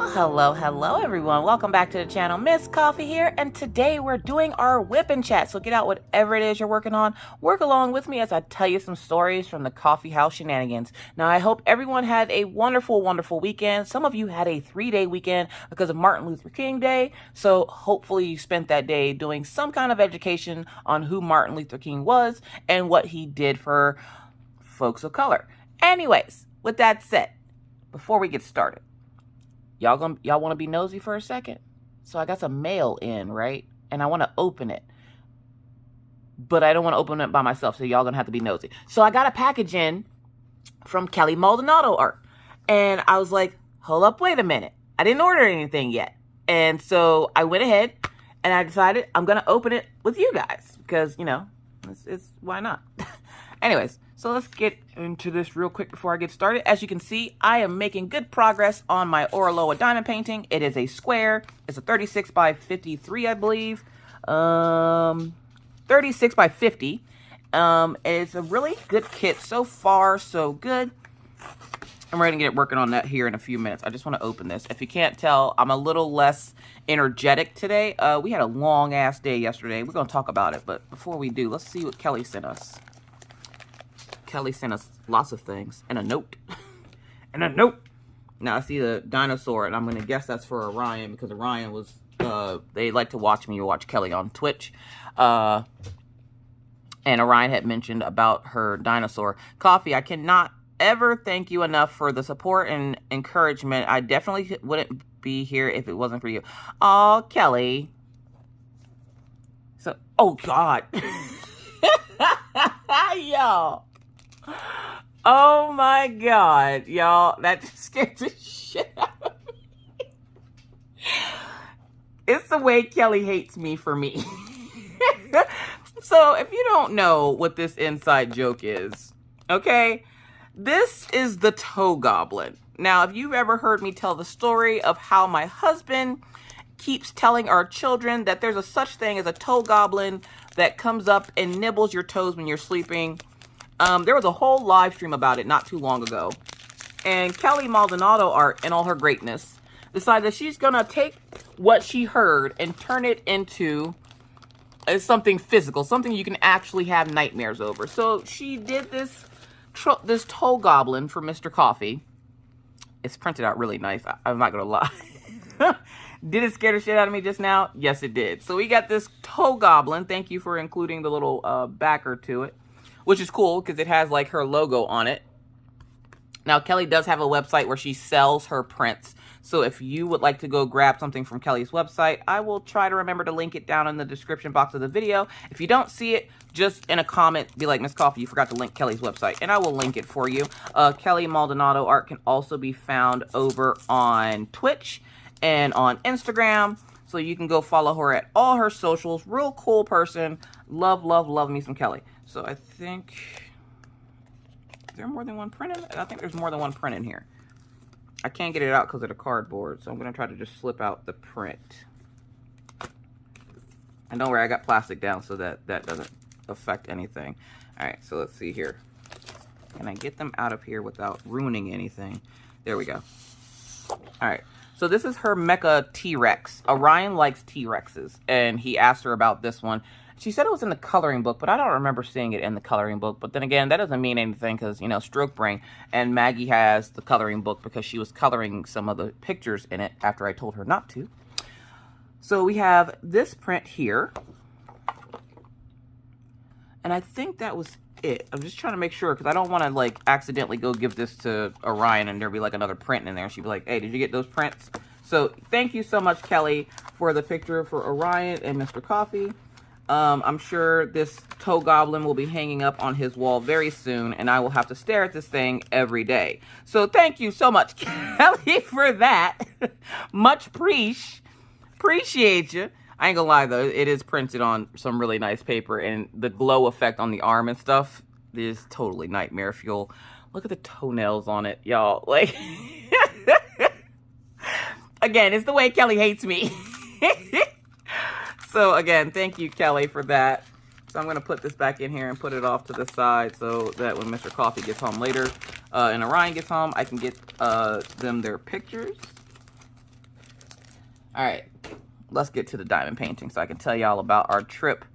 Hello everyone. Welcome back to the channel. Miss Coffee here, and today we're doing our whip and chat. So get out whatever it is you're working on. Work along with me as I tell you some stories from the coffee house shenanigans. Now, I hope everyone had a wonderful weekend. Some of you had a 3-day weekend because of Martin Luther King Day. So hopefully you spent that day doing some kind of education on who Martin Luther King was and what he did for folks of color. Anyways, with that said, before we get started, y'all want to be nosy for a second? So I got some mail in, right? And I want to open it. But I don't want to open it by myself, so y'all going to have to be nosy. So I got a package in from Kelly Maldonado Art. And I was like, hold up, wait a minute. I didn't order anything yet. And so I went ahead and I decided I'm going to open it with you guys. Because, you know, it's why not? Anyways, so let's get into this real quick before I get started. As you can see, I am making good progress on my Oraloa diamond painting. It is a square. It's a 36 by 53, I believe. 36 by 50. It's a really good kit. So far, so good. I'm ready to get working on that here in a few minutes. I just want to open this. If you can't tell, I'm a little less energetic today. We had a long-ass day yesterday. We're going to talk about it. But before we do, let's see what Kelly sent us. Kelly sent us lots of things. And a note. And a note. Now, I see the dinosaur, and I'm going to guess that's for Orion, because Orion was, they like to watch me watch Kelly on Twitch. And Orion had mentioned about her dinosaur. Coffee, I cannot ever thank you enough for the support and encouragement. I definitely wouldn't be here if it wasn't for you. Oh, Kelly. So, oh, God. Y'all. Oh my God, y'all, that just scared the shit out of me. It's the way Kelly hates me for me. So if you don't know what this inside joke is, okay, this is the toe goblin. Now, if you've ever heard me tell the story of how my husband keeps telling our children that there's a such thing as a toe goblin that comes up and nibbles your toes when you're sleeping, there was a whole live stream about it not too long ago. And Kelly Maldonado Art, in all her greatness, decided that she's going to take what she heard and turn it into something physical, something you can actually have nightmares over. So she did this toe goblin for Mr. Coffee. It's printed out really nice. I'm not going to lie. Did it scare the shit out of me just now? Yes, it did. So we got this toe goblin. Thank you for including the little backer to it, which is cool because it has like her logo on it. Now, Kelly does have a website where she sells her prints. So if you would like to go grab something from Kelly's website, I will try to remember to link it down in the description box of the video. If you don't see it, just in a comment, be like, Miss Coffee, you forgot to link Kelly's website, and I will link it for you. Kelly Maldonado Art can also be found over on Twitch and on Instagram. So you can go follow her at all her socials. Real cool person. Love, love, love me some Kelly. So I think, is there more than one print in it? I think there's more than one print in here. I can't get it out because of the cardboard, so I'm going to try to just slip out the print. And don't worry, I got plastic down so that doesn't affect anything. All right, so let's see here. Can I get them out of here without ruining anything? There we go. All right, so this is her Mecha T-Rex. Orion likes T-Rexes, and he asked her about this one. She said it was in the coloring book, but I don't remember seeing it in the coloring book. But then again, that doesn't mean anything because, you know, stroke brain. And Maggie has the coloring book because she was coloring some of the pictures in it after I told her not to. So we have this print here. And I think that was it. I'm just trying to make sure because I don't want to, like, accidentally go give this to Orion and there'll be, like, another print in there. And she'd be like, hey, did you get those prints? So thank you so much, Kelly, for the picture for Orion and Mr. Coffee. I'm sure this toe goblin will be hanging up on his wall very soon, and I will have to stare at this thing every day. So thank you so much, Kelly, for that. Much appreciate you. I ain't gonna lie, though. It is printed on some really nice paper, and the glow effect on the arm and stuff is totally nightmare fuel. Look at the toenails on it, y'all. Like, again, it's the way Kelly hates me. So, again, thank you, Kelly, for that. So I'm going to put this back in here and put it off to the side so that when Mr. Coffee gets home later and Orion gets home, I can get them their pictures. All right, let's get to the diamond painting so I can tell y'all about our trip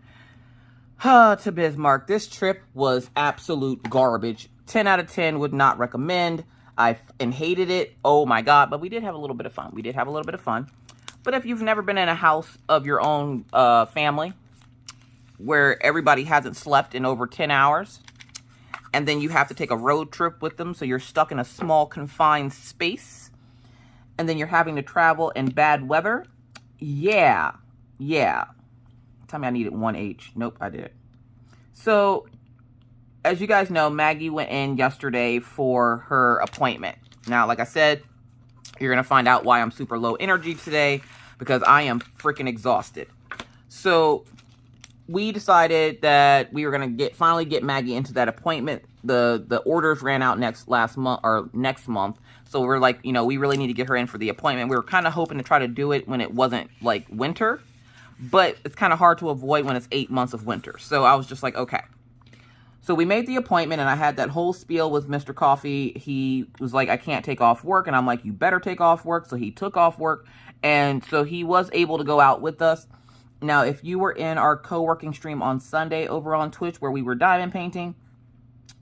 to Bismarck. This trip was absolute garbage. 10 out of 10 would not recommend. I hated it. Oh my God. But we did have a little bit of fun. We did have a little bit of fun. But if you've never been in a house of your own family where everybody hasn't slept in over 10 hours, and then you have to take a road trip with them, so you're stuck in a small confined space, and then you're having to travel in bad weather, yeah. Tell me I needed 1H. Nope, I did. So, as you guys know, Maggie went in yesterday for her appointment. Now, like I said, you're going to find out why I'm super low energy today, because I am freaking exhausted. So, we decided that we were going to finally get Maggie into that appointment. The orders ran out next month. So we're like, you know, we really need to get her in for the appointment. We were kind of hoping to try to do it when it wasn't like winter, but it's kind of hard to avoid when it's 8 months of winter. So I was just like, okay. So we made the appointment, and I had that whole spiel with Mr. Coffee. He was like, I can't take off work. And I'm like, you better take off work. So he took off work. And so he was able to go out with us. Now, if you were in our co-working stream on Sunday over on Twitch where we were diamond painting,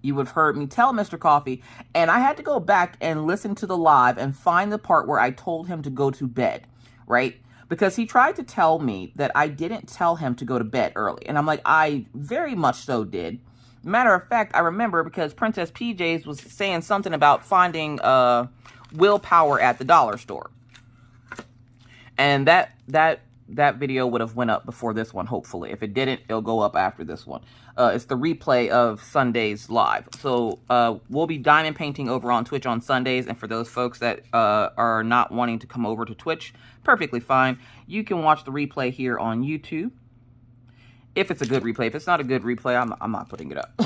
you would have heard me tell Mr. Coffee, and I had to go back and listen to the live and find the part where I told him to go to bed, right? Because he tried to tell me that I didn't tell him to go to bed early. And I'm like, I very much so did. Matter of fact, I remember because Princess PJ's was saying something about finding willpower at the dollar store. And that video would have went up before this one, hopefully. If it didn't, it'll go up after this one. It's the replay of Sunday's live. So we'll be diamond painting over on Twitch on Sundays. And for those folks that are not wanting to come over to Twitch, perfectly fine. You can watch the replay here on YouTube. If it's a good replay. If it's not a good replay, I'm not putting it up.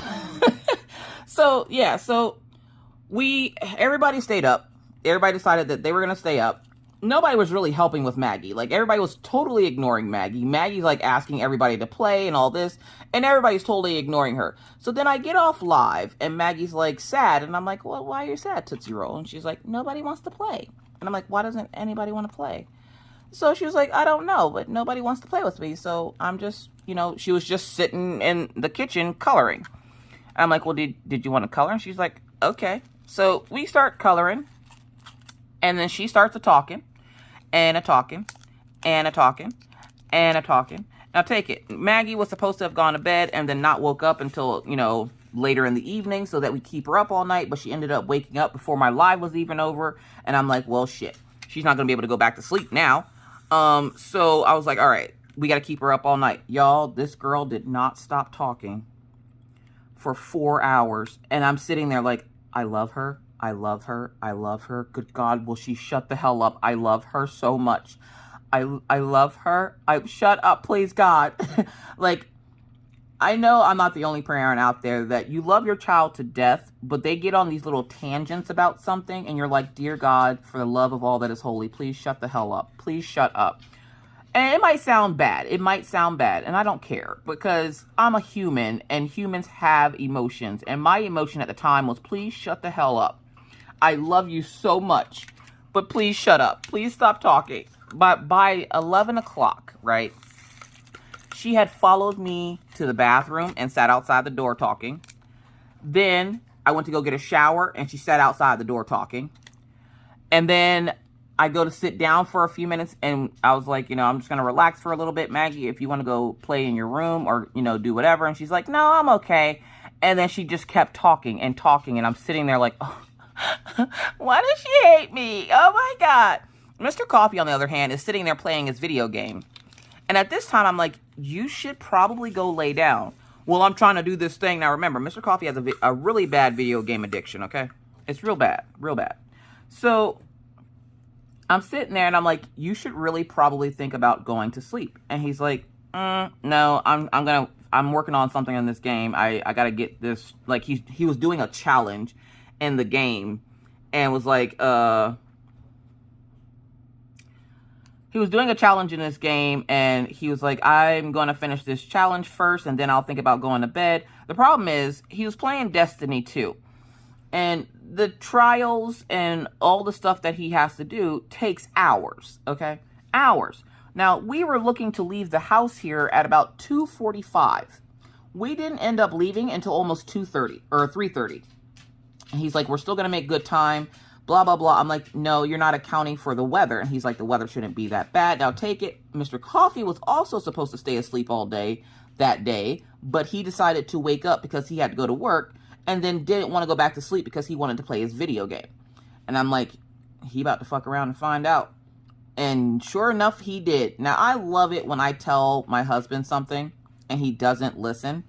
So, yeah. So everybody stayed up. Everybody decided that they were going to stay up. Nobody was really helping with Maggie. Like, everybody was totally ignoring Maggie. Maggie's, like, asking everybody to play and all this, and everybody's totally ignoring her. So then I get off live, and Maggie's, like, sad, and I'm like, well, why are you sad, Tootsie Roll? And she's like, nobody wants to play. And I'm like, why doesn't anybody want to play? So she was like, I don't know, but nobody wants to play with me, so I'm just, you know, she was just sitting in the kitchen coloring. And I'm like, well, did you want to color? And she's like, okay. So we start coloring. And then she starts talking, and talking, and talking, and talking. Now take it. Maggie was supposed to have gone to bed and then not woke up until, you know, later in the evening so that we keep her up all night. But she ended up waking up before my live was even over. And I'm like, well, shit. She's not going to be able to go back to sleep now. So I was like, all right, we got to keep her up all night. Y'all, this girl did not stop talking for 4 hours. And I'm sitting there like, I love her. I love her. I love her. Good God, will she shut the hell up? I love her so much. I love her. Shut up, please, God. Like, I know I'm not the only parent out there that you love your child to death, but they get on these little tangents about something, and you're like, dear God, for the love of all that is holy, please shut the hell up. Please shut up. And it might sound bad. It might sound bad, and I don't care, because I'm a human, and humans have emotions, and my emotion at the time was, please shut the hell up. I love you so much, but please shut up. Please stop talking. But by 11 o'clock, right, she had followed me to the bathroom and sat outside the door talking. Then I went to go get a shower, and she sat outside the door talking. And then I go to sit down for a few minutes, and I was like, you know, I'm just going to relax for a little bit, Maggie, if you want to go play in your room or, you know, do whatever. And she's like, no, I'm okay. And then she just kept talking, and I'm sitting there like, oh, why does she hate me? Oh my God. Mr. Coffee, on the other hand, is sitting there playing his video game. And at this time, I'm like, you should probably go lay down. Well, I'm trying to do this thing. Now, remember, Mr. Coffee has a really bad video game addiction, okay? It's real bad, real bad. So I'm sitting there, and I'm like, you should really probably think about going to sleep. And he's like, no, I'm working on something in this game. I got to get this. Like, he was doing a challenge in the game, and was like, he was doing a challenge in this game, and he was like, I'm going to finish this challenge first, and then I'll think about going to bed. The problem is, he was playing Destiny 2, and the trials and all the stuff that he has to do takes hours, okay? hours. Now, we were looking to leave the house here at about 2:45. We didn't end up leaving until almost 2:30 or 3:30. And he's like, we're still going to make good time, blah, blah, blah. I'm like, no, you're not accounting for the weather. And he's like, the weather shouldn't be that bad. Now take it. Mr. Coffee was also supposed to stay asleep all day that day, but he decided to wake up because he had to go to work and then didn't want to go back to sleep because he wanted to play his video game. And I'm like, he about to fuck around and find out. And sure enough, he did. Now, I love it when I tell my husband something and he doesn't listen.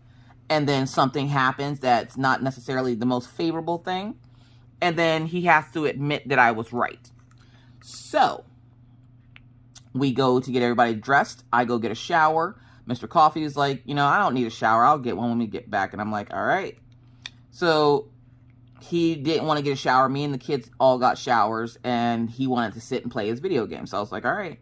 And then something happens that's not necessarily the most favorable thing. And then he has to admit that I was right. So, we go to get everybody dressed. I go get a shower. Mr. Coffee is like, you know, I don't need a shower. I'll get one when we get back. And I'm like, all right. So, he didn't want to get a shower. Me and the kids all got showers. And he wanted to sit and play his video game. So, I was like, all right.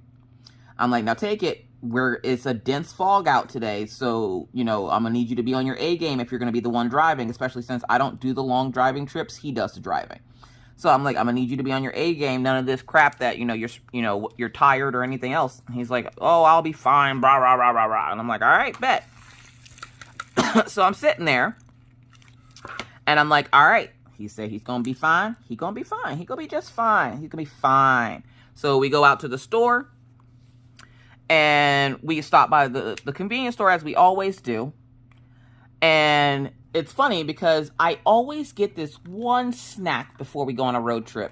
I'm like, now take it. It's a dense fog out today, so, you know, I'm going to need you to be on your A game if you're going to be the one driving, especially since I don't do the long driving trips. He does the driving. So I'm like, I'm going to need you to be on your A game. None of this crap that, you're tired or anything else. And he's like, oh, I'll be fine, blah, blah, blah, blah, blah. And I'm like, all right, bet. So I'm sitting there, and I'm like, all right. He said he's going to be fine. He's going to be fine. He's going to be just fine. He's going to be fine. So we go out to the store. And we stop by the convenience store as we always do. And it's funny because I always get this one snack before we go on a road trip.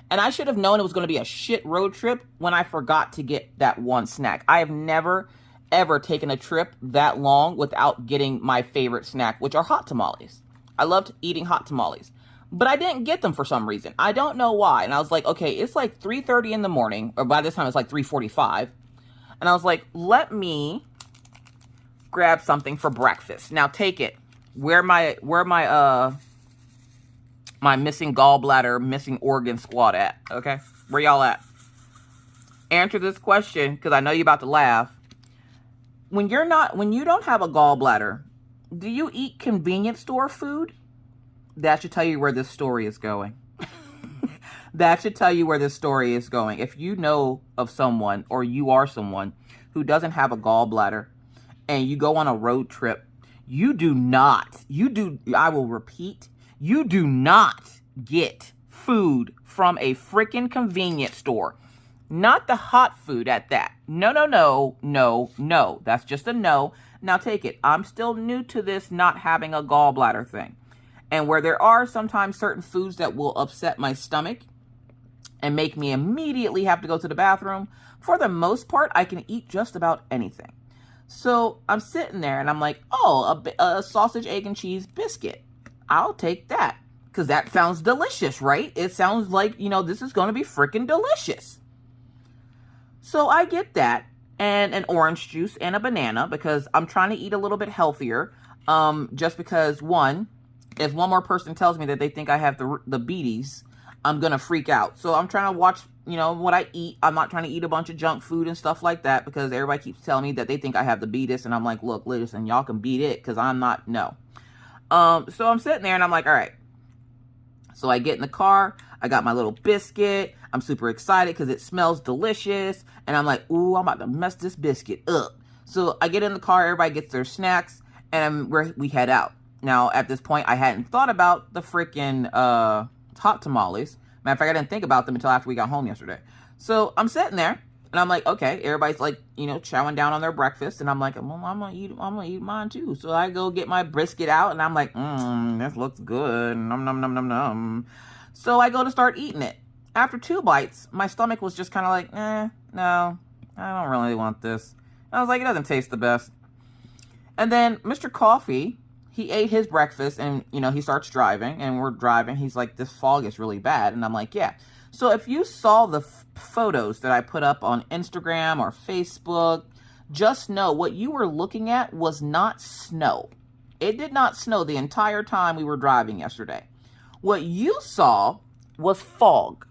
And I should have known it was going to be a shit road trip when I forgot to get that one snack. I have never, ever taken a trip that long without getting my favorite snack, which are hot tamales. I loved eating hot tamales. But I didn't get them for some reason. I don't know why. And I was like, okay, it's like 3:30 in the morning. Or by this time, it's like 3:45. And I was like, let me grab something for breakfast. Now take it. Where my missing gallbladder, missing organ squad at? Okay? Where y'all at? Answer this question, because I know you're about to laugh. When you don't have a gallbladder, do you eat convenience store food? That should tell you where this story is going. That should tell you where this story is going. If you know of someone, or you are someone who doesn't have a gallbladder, and you go on a road trip, I will repeat, you do not get food from a freaking convenience store. Not the hot food at that. No, no, no, no, no. That's just a no. Now take it. I'm still new to this not having a gallbladder thing. And where there are sometimes certain foods that will upset my stomach and make me immediately have to go to the bathroom, for the most part, I can eat just about anything. So I'm sitting there and I'm like, oh, a sausage, egg, and cheese biscuit. I'll take that. Because that sounds delicious, right? It sounds like, this is going to be freaking delicious. So I get that, and an orange juice and a banana, because I'm trying to eat a little bit healthier. Just because, if one more person tells me that they think I have the beaties, I'm going to freak out. So I'm trying to watch, what I eat. I'm not trying to eat a bunch of junk food and stuff like that, because everybody keeps telling me that they think I have the beatus. And I'm like, look, listen, y'all can beat it, because I'm not, no. So I'm sitting there and I'm like, all right. So I get in the car. I got my little biscuit. I'm super excited because it smells delicious. And I'm like, ooh, I'm about to mess this biscuit up. So I get in the car. Everybody gets their snacks. And we head out. Now, at this point, I hadn't thought about the freaking hot tamales. Matter of fact, I didn't think about them until after we got home yesterday. So I'm sitting there. And I'm like, okay, everybody's like, chowing down on their breakfast. And I'm like, well, I'm gonna eat mine too. So I go get my brisket out and I'm like, this looks good. Nom, nom, nom, nom, nom. So I go to start eating it. After 2 bites, my stomach was just kind of like, no, I don't really want this. I was like, it doesn't taste the best. And then Mr. Coffee, he ate his breakfast and, he starts driving and we're driving. He's like, this fog is really bad. And I'm like, yeah. So if you saw the photos that I put up on Instagram or Facebook, just know what you were looking at was not snow. It did not snow the entire time we were driving yesterday. What you saw was fog.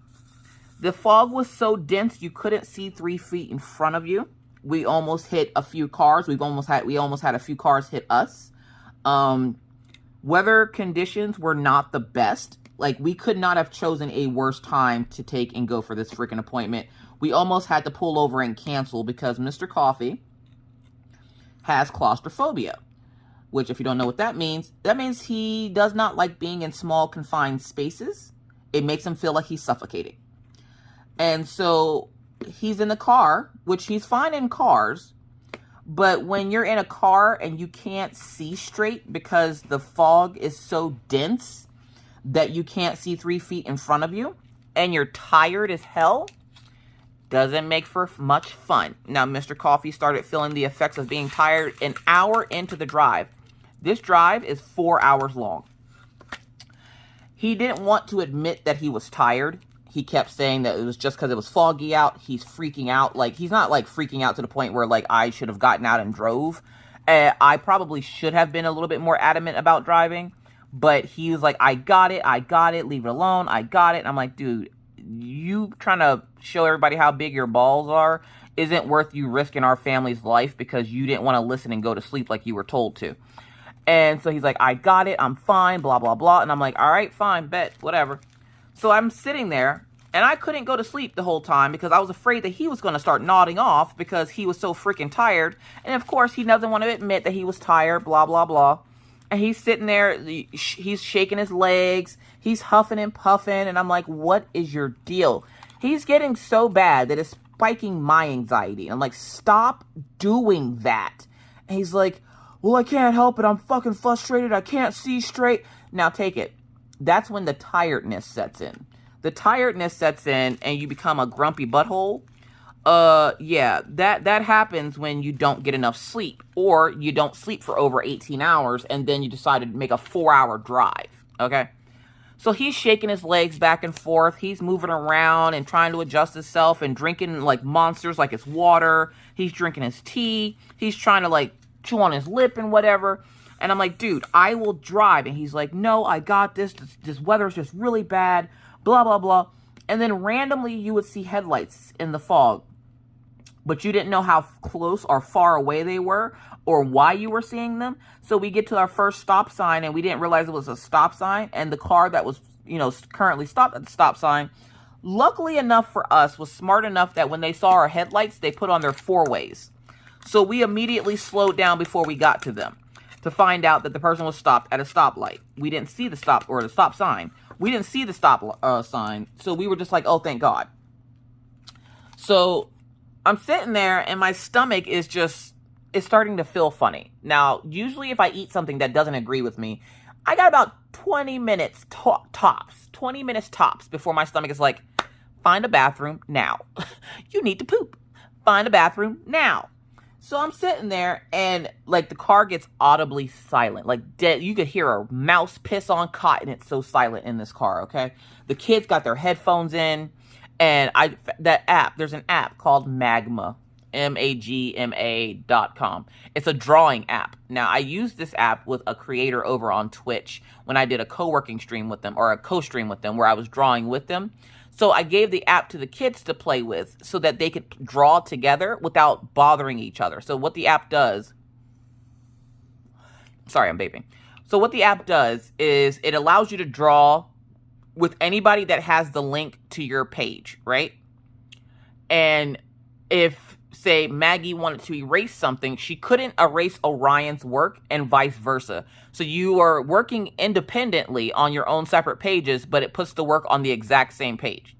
The fog was so dense you couldn't see 3 feet in front of you. We almost hit a few cars. We almost had a few cars hit us. Weather conditions were not the best. Like, we could not have chosen a worse time to take and go for this freaking appointment. We almost had to pull over and cancel because Mr. Coffee has claustrophobia, which, if you don't know what that means he does not like being in small, confined spaces. It makes him feel like he's suffocating. And so he's in the car, which he's fine in cars, but when you're in a car and you can't see straight because the fog is so dense that you can't see 3 feet in front of you, and you're tired as hell, doesn't make for much fun. Now, Mr. Coffee started feeling the effects of being tired an hour into the drive. This drive is 4 hours long. He didn't want to admit that he was tired. He kept saying that it was just because it was foggy out. He's freaking out. Like, he's not, like, freaking out to the point where, like, I should have gotten out and drove. I probably should have been a little bit more adamant about driving. But he was like, I got it, leave it alone, I got it. And I'm like, dude, you trying to show everybody how big your balls are isn't worth you risking our family's life because you didn't want to listen and go to sleep like you were told to. And so he's like, I got it, I'm fine, blah, blah, blah. And I'm like, all right, fine, bet, whatever. So I'm sitting there, and I couldn't go to sleep the whole time because I was afraid that he was going to start nodding off because he was so freaking tired. And of course, he doesn't want to admit that he was tired, blah, blah, blah. And he's sitting there, he's shaking his legs, he's huffing and puffing, and I'm like, what is your deal? He's getting so bad that it's spiking my anxiety. I'm like, stop doing that. And he's like, well, I can't help it, I'm fucking frustrated, I can't see straight. Now take it. That's when the tiredness sets in. The tiredness sets in and you become a grumpy butthole. Yeah, that happens when you don't get enough sleep, or you don't sleep for over 18 hours and then you decide to make a 4-hour drive, okay? So he's shaking his legs back and forth. He's moving around and trying to adjust himself and drinking like monsters like it's water. He's drinking his tea. He's trying to like chew on his lip and whatever. And I'm like, dude, I will drive. And he's like, no, I got this. This weather's just really bad, blah, blah, blah. And then randomly you would see headlights in the fog, but you didn't know how close or far away they were or why you were seeing them. So we get to our first stop sign and we didn't realize it was a stop sign. And the car that was, currently stopped at the stop sign, luckily enough for us, was smart enough that when they saw our headlights, they put on their 4-ways. So we immediately slowed down before we got to them to find out that the person was stopped at a stoplight. We didn't see the stop sign. We didn't see the stop sign. So we were just like, oh, thank God. So I'm sitting there and my stomach is starting to feel funny. Now, usually if I eat something that doesn't agree with me, I got about 20 minutes tops. 20 minutes tops before my stomach is like, find a bathroom now. You need to poop. Find a bathroom now. So I'm sitting there and like the car gets audibly silent. Like dead. You could hear a mouse piss on cotton. It's so silent in this car, okay? The kids got their headphones in. And there's an app called Magma, magma.com. It's a drawing app. Now, I used this app with a creator over on Twitch when I did a co-working stream with them, or a co-stream with them, where I was drawing with them. So I gave the app to the kids to play with so that they could draw together without bothering each other. So what the app does... Sorry, I'm vaping. So what the app does is it allows you to draw with anybody that has the link to your page, right? And if, say, Maggie wanted to erase something, she couldn't erase Orion's work and vice versa. So you are working independently on your own separate pages, but it puts the work on the exact same page.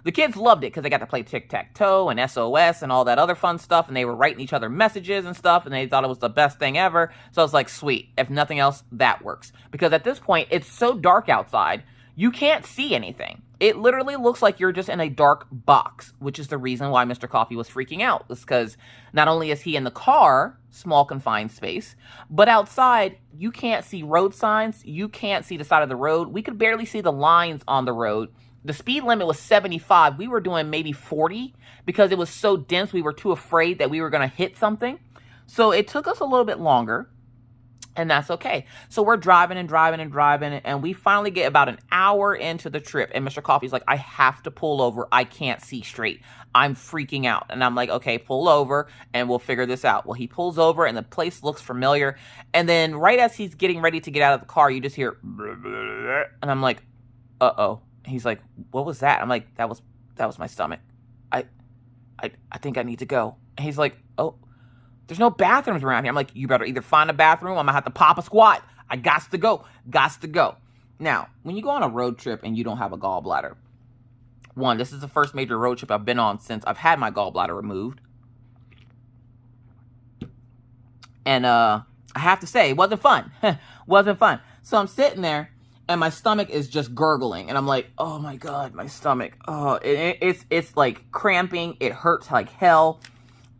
The kids loved it because they got to play tic-tac-toe and SOS and all that other fun stuff, and they were writing each other messages and stuff, and they thought it was the best thing ever. So I was like, sweet. If nothing else, that works. Because at this point, it's so dark outside, you can't see anything. It literally looks like you're just in a dark box, which is the reason why Mr. Coffee was freaking out. It's because not only is he in the car, small confined space, but outside, you can't see road signs. You can't see the side of the road. We could barely see the lines on the road. The speed limit was 75. We were doing maybe 40 because it was so dense. We were too afraid that we were going to hit something. So it took us a little bit longer. And that's okay. So we're driving and driving and driving. And we finally get about an hour into the trip. And Mr. Coffee's like, I have to pull over. I can't see straight. I'm freaking out. And I'm like, okay, pull over and we'll figure this out. Well, he pulls over and the place looks familiar. And then right as he's getting ready to get out of the car, you just hear, and I'm like, uh-oh. He's like, what was that? I'm like, that was my stomach. I think I need to go. And he's like, oh, there's no bathrooms around here. I'm like, you better either find a bathroom. I'm going to have to pop a squat. I gots to go. Gots to go. Now, when you go on a road trip and you don't have a gallbladder, one, this is the first major road trip I've been on since I've had my gallbladder removed. And I have to say, it wasn't fun. Wasn't fun. So I'm sitting there and my stomach is just gurgling. And I'm like, oh my God, my stomach. Oh, it's like cramping. It hurts like hell.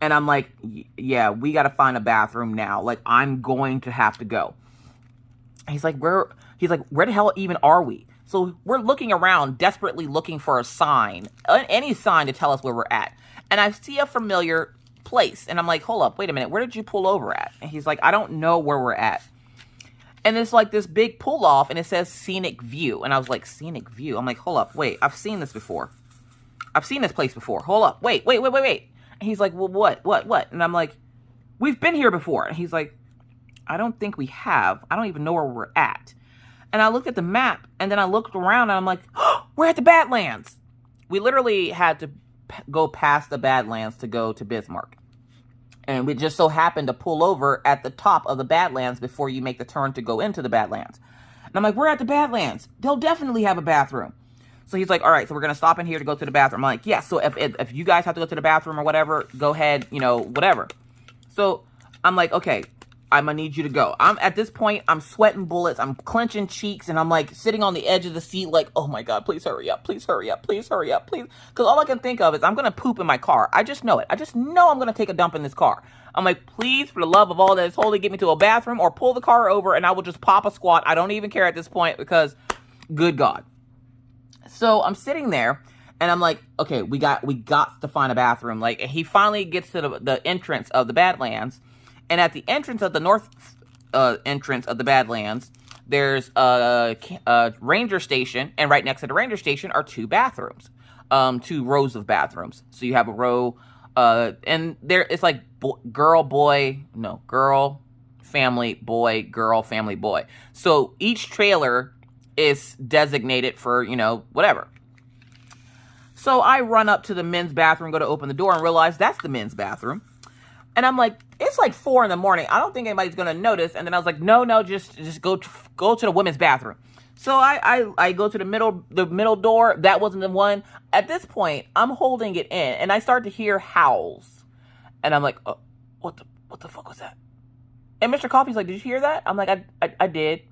And I'm like, yeah, we got to find a bathroom now. Like, I'm going to have to go. He's like, where the hell even are we? So we're looking around, desperately looking for a sign, any sign to tell us where we're at. And I see a familiar place. And I'm like, hold up, wait a minute. Where did you pull over at? And he's like, I don't know where we're at. And it's like this big pull off and it says scenic view. And I was like, scenic view? I'm like, hold up, wait, I've seen this before. I've seen this place before. Hold up, wait. And he's like, well, what? And I'm like, we've been here before. And he's like, I don't think we have. I don't even know where we're at. And I looked at the map and then I looked around and I'm like, oh, we're at the Badlands. We literally had to go past the Badlands to go to Bismarck. And we just so happened to pull over at the top of the Badlands before you make the turn to go into the Badlands. And I'm like, we're at the Badlands. They'll definitely have a bathroom. So he's like, all right, so we're going to stop in here to go to the bathroom. I'm like, yeah, so if you guys have to go to the bathroom or whatever, go ahead, whatever. So I'm like, okay, I'm going to need you to go. At this point, I'm sweating bullets. I'm clenching cheeks and I'm like sitting on the edge of the seat like, oh my God, please hurry up. Please hurry up. Please hurry up. Please. Because all I can think of is I'm going to poop in my car. I just know it. I just know I'm going to take a dump in this car. I'm like, please, for the love of all that is holy, get me to a bathroom or pull the car over and I will just pop a squat. I don't even care at this point because good God. So I'm sitting there and I'm like, okay, we got to find a bathroom. Like, he finally gets to the entrance of the Badlands. And at the entrance of the north entrance of the Badlands, there's a ranger station. And right next to the ranger station are two bathrooms, 2 rows of bathrooms. So you have a row, and there it's like girl, family, boy, girl, family, boy. So each trailer is designated for, whatever. So I run up to the men's bathroom, go to open the door and realize that's the men's bathroom. And I'm like, it's like 4 a.m. I don't think anybody's going to notice. And then I was like, no, just go to the women's bathroom. So I go to the middle door. That wasn't the one. At this point, I'm holding it in and I start to hear howls. And I'm like, oh, what the fuck was that? And Mr. Coffee's like, did you hear that? I'm like, I did.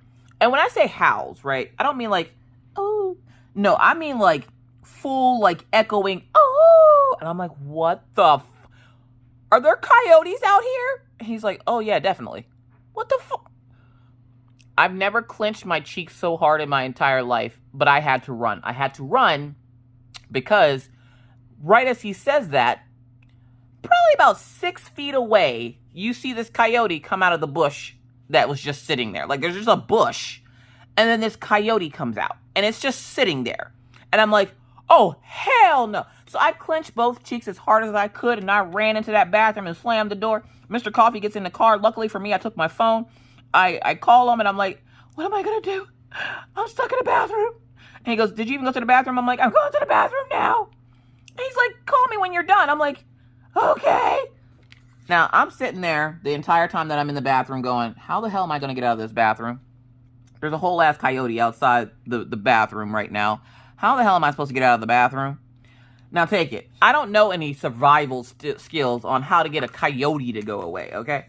And when I say howls, right, I don't mean like, oh, no, I mean like full, like echoing, oh, and I'm like, what the are there coyotes out here? And he's like, oh yeah, definitely. What the fuck? I've never clenched my cheeks so hard in my entire life, but I had to run. I had to run because right as he says that, probably about 6 feet away, you see this coyote come out of the bush that was just sitting there. Like, there's just a bush. And then this coyote comes out. And it's just sitting there. And I'm like, oh, hell no. So I clenched both cheeks as hard as I could. And I ran into that bathroom and slammed the door. Mr. Coffee gets in the car. Luckily for me, I took my phone. I call him and I'm like, what am I going to do? I'm stuck in the bathroom. And he goes, did you even go to the bathroom? I'm like, I'm going to the bathroom now. And he's like, call me when you're done. I'm like, okay. Now, I'm sitting there the entire time that I'm in the bathroom going, how the hell am I going to get out of this bathroom? There's a whole ass coyote outside the bathroom right now. How the hell am I supposed to get out of the bathroom? Now, take it. I don't know any survival skills on how to get a coyote to go away, okay?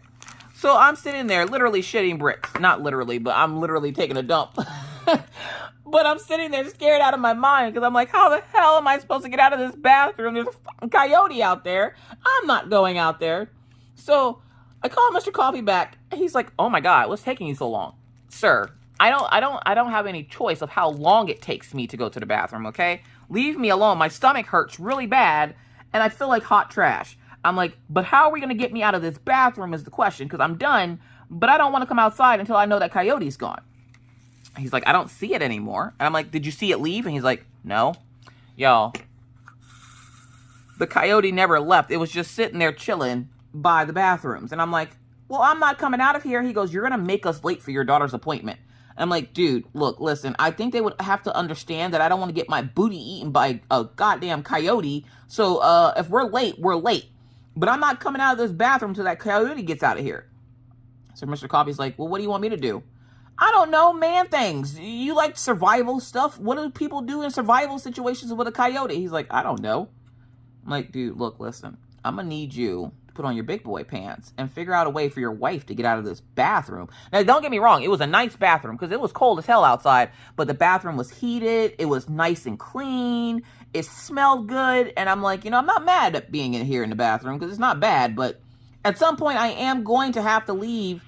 So I'm sitting there literally shitting bricks. Not literally, but I'm literally taking a dump. But I'm sitting there scared out of my mind because I'm like, how the hell am I supposed to get out of this bathroom? There's a fucking coyote out there. I'm not going out there. So I call Mr. Coffee back. And he's like, oh my God, what's taking you so long? Sir, I don't have any choice of how long it takes me to go to the bathroom, okay? Leave me alone. My stomach hurts really bad and I feel like hot trash. I'm like, but how are we going to get me out of this bathroom is the question because I'm done, but I don't want to come outside until I know that coyote's gone. He's like, I don't see it anymore. And I'm like, did you see it leave? And he's like, no. Y'all, the coyote never left. It was just sitting there chilling by the bathrooms. And I'm like, well, I'm not coming out of here. He goes, you're going to make us late for your daughter's appointment. And I'm like, dude, look, listen, I think they would have to understand that I don't want to get my booty eaten by a goddamn coyote. So if we're late, we're late. But I'm not coming out of this bathroom till that coyote gets out of here. So Mr. Coffee's like, well, what do you want me to do? I don't know, man, things. You like survival stuff? What do people do in survival situations with a coyote? He's like, I don't know. I'm like, dude, look, listen. I'm going to need you to put on your big boy pants and figure out a way for your wife to get out of this bathroom. Now, don't get me wrong. It was a nice bathroom because it was cold as hell outside. But the bathroom was heated. It was nice and clean. It smelled good. And I'm like, I'm not mad at being in here in the bathroom because it's not bad. But at some point, I am going to have to leave.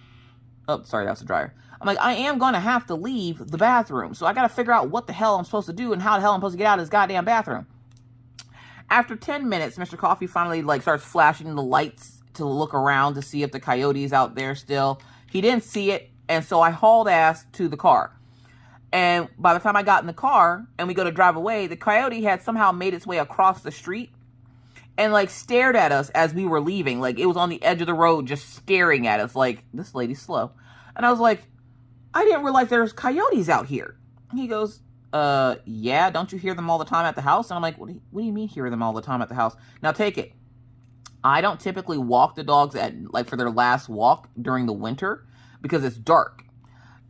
Oh, sorry, that's the dryer. I'm like, I am going to have to leave the bathroom. So I got to figure out what the hell I'm supposed to do and how the hell I'm supposed to get out of this goddamn bathroom. After 10 minutes, Mr. Coffee finally starts flashing the lights to look around to see if the coyote's out there still. He didn't see it, and so I hauled ass to the car. And by the time I got in the car and we go to drive away, the coyote had somehow made its way across the street and stared at us as we were leaving. It was on the edge of the road just staring at us like, this lady's slow. And I was like, I didn't realize there's coyotes out here. And he goes, yeah, don't you hear them all the time at the house? And I'm like, what do you mean hear them all the time at the house? Now take it. I don't typically walk the dogs for their last walk during the winter because it's dark.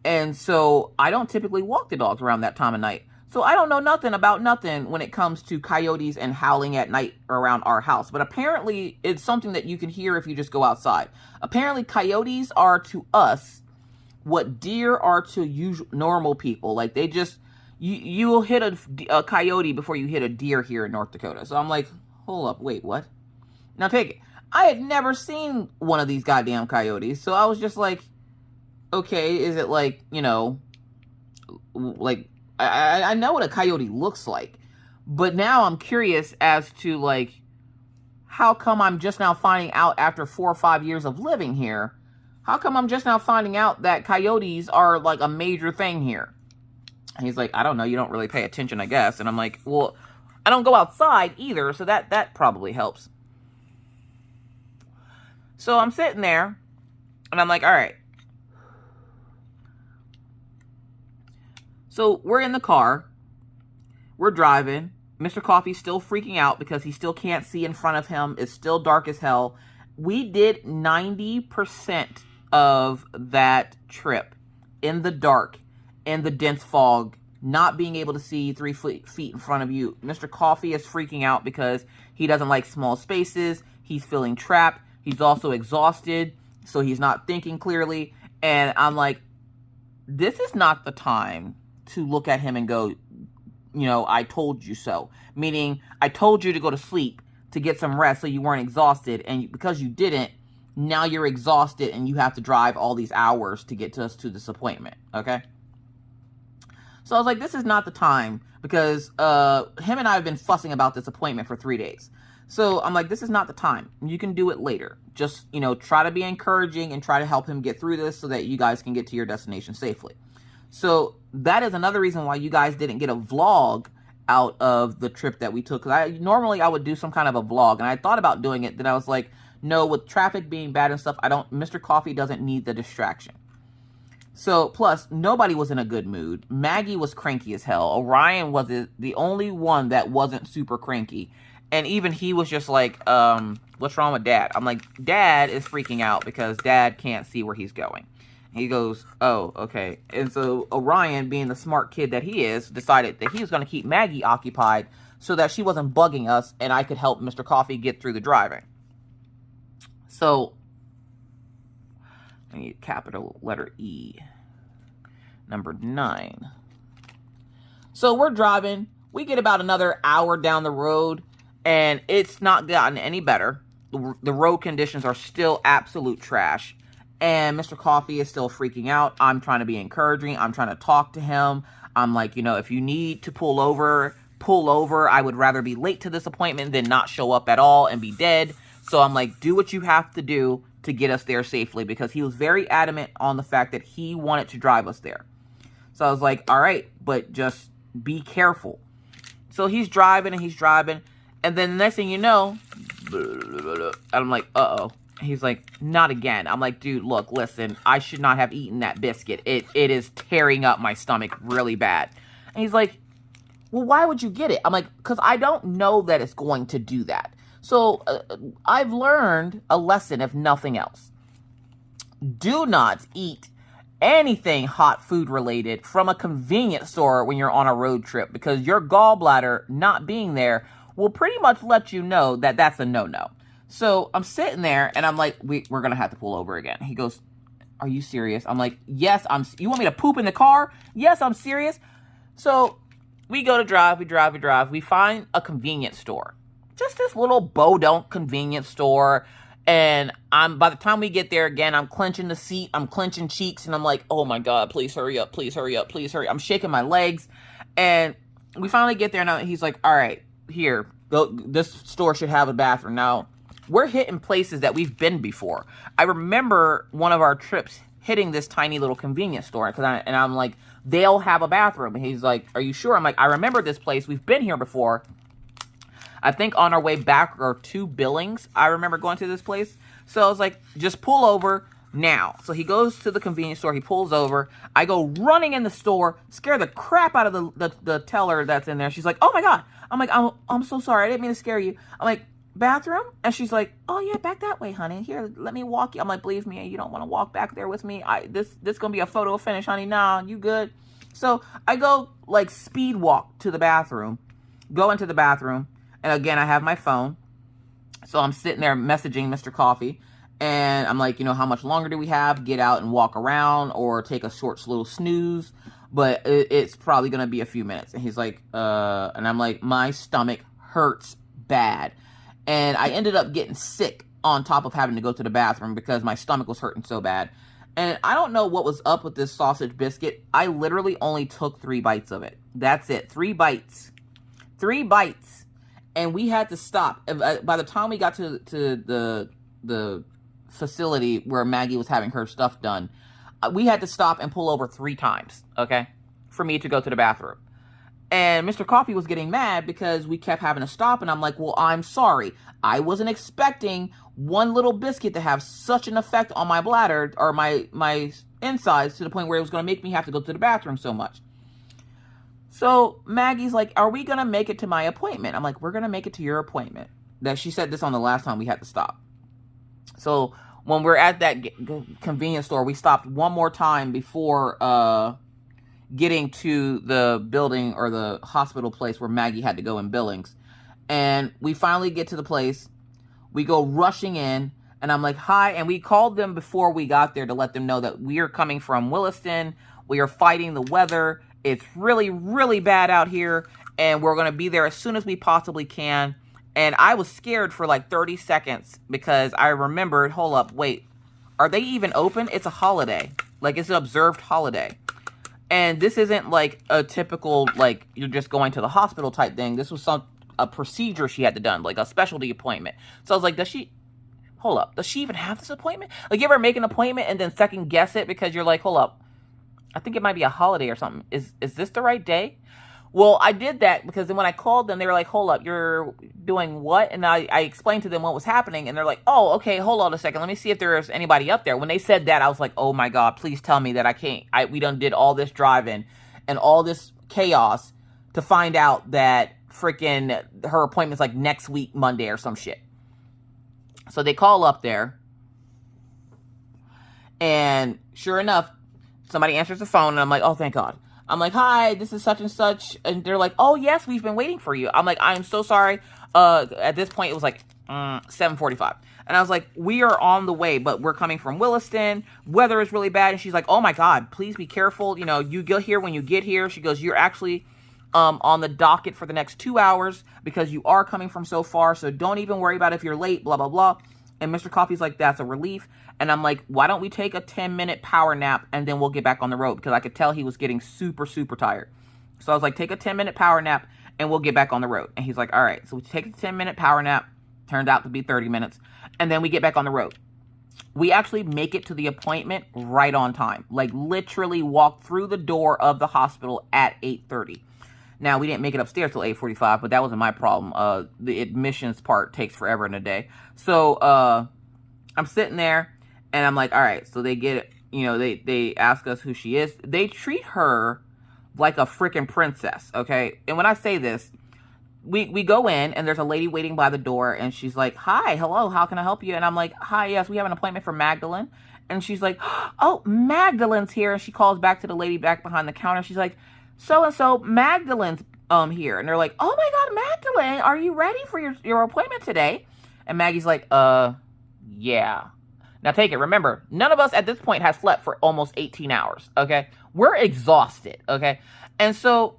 And so I don't typically walk the dogs around that time of night. So I don't know nothing about nothing when it comes to coyotes and howling at night around our house. But apparently it's something that you can hear if you just go outside. Apparently coyotes are to us what deer are to normal people. They just... You will hit a coyote before you hit a deer here in North Dakota. So I'm like, hold up, wait, what? Now take it. I had never seen one of these goddamn coyotes. So I was just like, okay, is it I know what a coyote looks like. But now I'm curious as to how come I'm just now finding out after 4 or 5 years of living here? How come I'm just now finding out that coyotes are a major thing here? And he's like, I don't know, you don't really pay attention, I guess. And I'm like, well, I don't go outside either, so that probably helps. So I'm sitting there, and I'm like, all right. So we're in the car. We're driving. Mr. Coffee's still freaking out because he still can't see in front of him. It's still dark as hell. We did 90% of that trip in the dark, in the dense fog, not being able to see 3 feet in front of you. Mr. Coffee is freaking out because he doesn't like small spaces. He's feeling trapped. He's also exhausted, so he's not thinking clearly. And I'm like, this is not the time to look at him and go, I told you so. Meaning, I told you to go to sleep to get some rest so you weren't exhausted. And because you didn't, now you're exhausted and you have to drive all these hours to get us to this appointment. Okay? So I was like, this is not the time because him and I have been fussing about this appointment for 3 days. So I'm like, this is not the time. You can do it later. Just, try to be encouraging and try to help him get through this so that you guys can get to your destination safely. So that is another reason why you guys didn't get a vlog out of the trip that we took. Because normally I would do some kind of a vlog, and I thought about doing it. Then I was like, no, with traffic being bad and stuff, Mr. Coffee doesn't need the distraction. So, plus, nobody was in a good mood. Maggie was cranky as hell. Orion was the only one that wasn't super cranky. And even he was just like, what's wrong with Dad? I'm like, Dad is freaking out because Dad can't see where he's going. He goes, oh, okay. And so Orion, being the smart kid that he is, decided that he was going to keep Maggie occupied so that she wasn't bugging us and I could help Mr. Coffee get through the driving. So, I need capital letter E. Number 9. So we're driving. We get about another hour down the road, and it's not gotten any better. The road conditions are still absolute trash. And Mr. Coffee is still freaking out. I'm trying to be encouraging. I'm trying to talk to him. I'm like, if you need to pull over, pull over. I would rather be late to this appointment than not show up at all and be dead. So I'm like, do what you have to do to get us there safely, because he was very adamant on the fact that he wanted to drive us there. So I was like, all right, but just be careful. So he's driving and he's driving. And then the next thing you know, I'm like, uh-oh. He's like, not again. I'm like, dude, look, listen, I should not have eaten that biscuit. It is tearing up my stomach really bad. And he's like, well, why would you get it? I'm like, because I don't know that it's going to do that. So I've learned a lesson, if nothing else. Do not eat anything hot food related from a convenience store when you're on a road trip, because your gallbladder not being there will pretty much let you know that that's a no-no. So I'm sitting there and I'm like, we're going to have to pull over again. He goes, are you serious? I'm like, yes, you want me to poop in the car? Yes, I'm serious. So we go to drive, we drive. We find a convenience store. Just this little bodunk convenience store. And by the time we get there again, I'm clenching the seat, I'm clenching cheeks, and I'm like, oh my God, please hurry up, please hurry up, please hurry. I'm shaking my legs. And we finally get there, and he's like, all right, here, go. This store should have a bathroom. Now, we're hitting places that we've been before. I remember one of our trips hitting this tiny little convenience store, and I'm like, they'll have a bathroom. And he's like, are you sure? I'm like, I remember this place. We've been here before. I think on our way back or to Billings, I remember going to this place. So I was like, just pull over now. So he goes to the convenience store. He pulls over. I go running in the store, scare the crap out of the teller that's in there. She's like, oh my God. I'm like, I'm so sorry. I didn't mean to scare you. I'm like, bathroom? And she's like, oh yeah, back that way, honey. Here, let me walk you. I'm like, believe me, you don't want to walk back there with me. This gonna be a photo finish, honey. Nah, you good. So I go like speed walk to the bathroom, go into the bathroom. And again, I have my phone. So I'm sitting there messaging Mr. Coffee. And I'm like, how much longer do we have? Get out and walk around or take a short little snooze. But it's probably going to be a few minutes. And he's like, and I'm like, my stomach hurts bad. And I ended up getting sick on top of having to go to the bathroom because my stomach was hurting so bad. And I don't know what was up with this sausage biscuit. I literally only took 3 bites of it. That's it. 3 bites. 3 bites. And we had to stop. By the time we got to the facility where Maggie was having her stuff done, we had to stop and pull over 3 times, okay, for me to go to the bathroom. And Mr. Coffee was getting mad because we kept having to stop. And I'm like, well, I'm sorry. I wasn't expecting one little biscuit to have such an effect on my bladder or my insides to the point where it was going to make me have to go to the bathroom so much. So Maggie's like, are we going to make it to my appointment? I'm like, we're going to make it to your appointment. That she said this on the last time we had to stop. So when we're at that convenience store, we stopped one more time before getting to the building or the hospital place where Maggie had to go in Billings. And we finally get to the place. We go rushing in. And I'm like, hi. And we called them before we got there to let them know that we are coming from Williston. We are fighting the weather. It's really, really bad out here, and we're going to be there as soon as we possibly can. And I was scared for like 30 seconds because I remembered, hold up, wait, are they even open? It's a holiday. Like, it's an observed holiday. And this isn't like a typical, like, you're just going to the hospital type thing. This was a procedure she had to done, like a specialty appointment. So I was like, does she even have this appointment? Like, you ever make an appointment and then second guess it because you're like, hold up, I think it might be a holiday or something. Is this the right day? Well, I did that because then when I called them, they were like, hold up, you're doing what? And I explained to them what was happening. And they're like, oh, okay, hold on a second. Let me see if there's anybody up there. When they said that, I was like, oh my God, please tell me that I can't. We done did all this driving and all this chaos to find out that freaking her appointment's like next week, Monday or some shit. So they call up there. And sure enough, somebody answers the phone, and I'm like, oh, thank God. I'm like, hi, this is such and such. And they're like, oh, yes, we've been waiting for you. I'm like, I'm so sorry. At this point, it was like 7:45. And I was like, we are on the way, but we're coming from Williston. Weather is really bad. And she's like, oh, my God, please be careful. You get here when you get here. She goes, you're actually on the docket for the next 2 hours because you are coming from so far. So don't even worry about if you're late, blah, blah, blah. And Mr. Coffee's like, that's a relief. And I'm like, why don't we take a 10-minute power nap and then we'll get back on the road? Because I could tell he was getting super, super tired. So I was like, take a 10-minute power nap and we'll get back on the road. And he's like, all right. So we take a 10-minute power nap. Turned out to be 30 minutes. And then we get back on the road. We actually make it to the appointment right on time. Like, literally walk through the door of the hospital at 8:30. Now, we didn't make it upstairs till 8:45, but that wasn't my problem. The admissions part takes forever in a day. So, I'm sitting there and I'm like, all right, so they get it. You know, they ask us who she is. They treat her like a freaking princess, okay? And when I say this, we go in and there's a lady waiting by the door and she's like, hi, hello, how can I help you? And I'm like, hi, yes, we have an appointment for Magdalene. And she's like, oh, Magdalene's here. And she calls back to the lady back behind the counter. She's like, so-and-so, Magdalene's here. And they're like, oh my God, Magdalene, are you ready for your appointment today? And Maggie's like, yeah. Now take it. Remember, none of us at this point has slept for almost 18 hours, okay? We're exhausted, okay? And so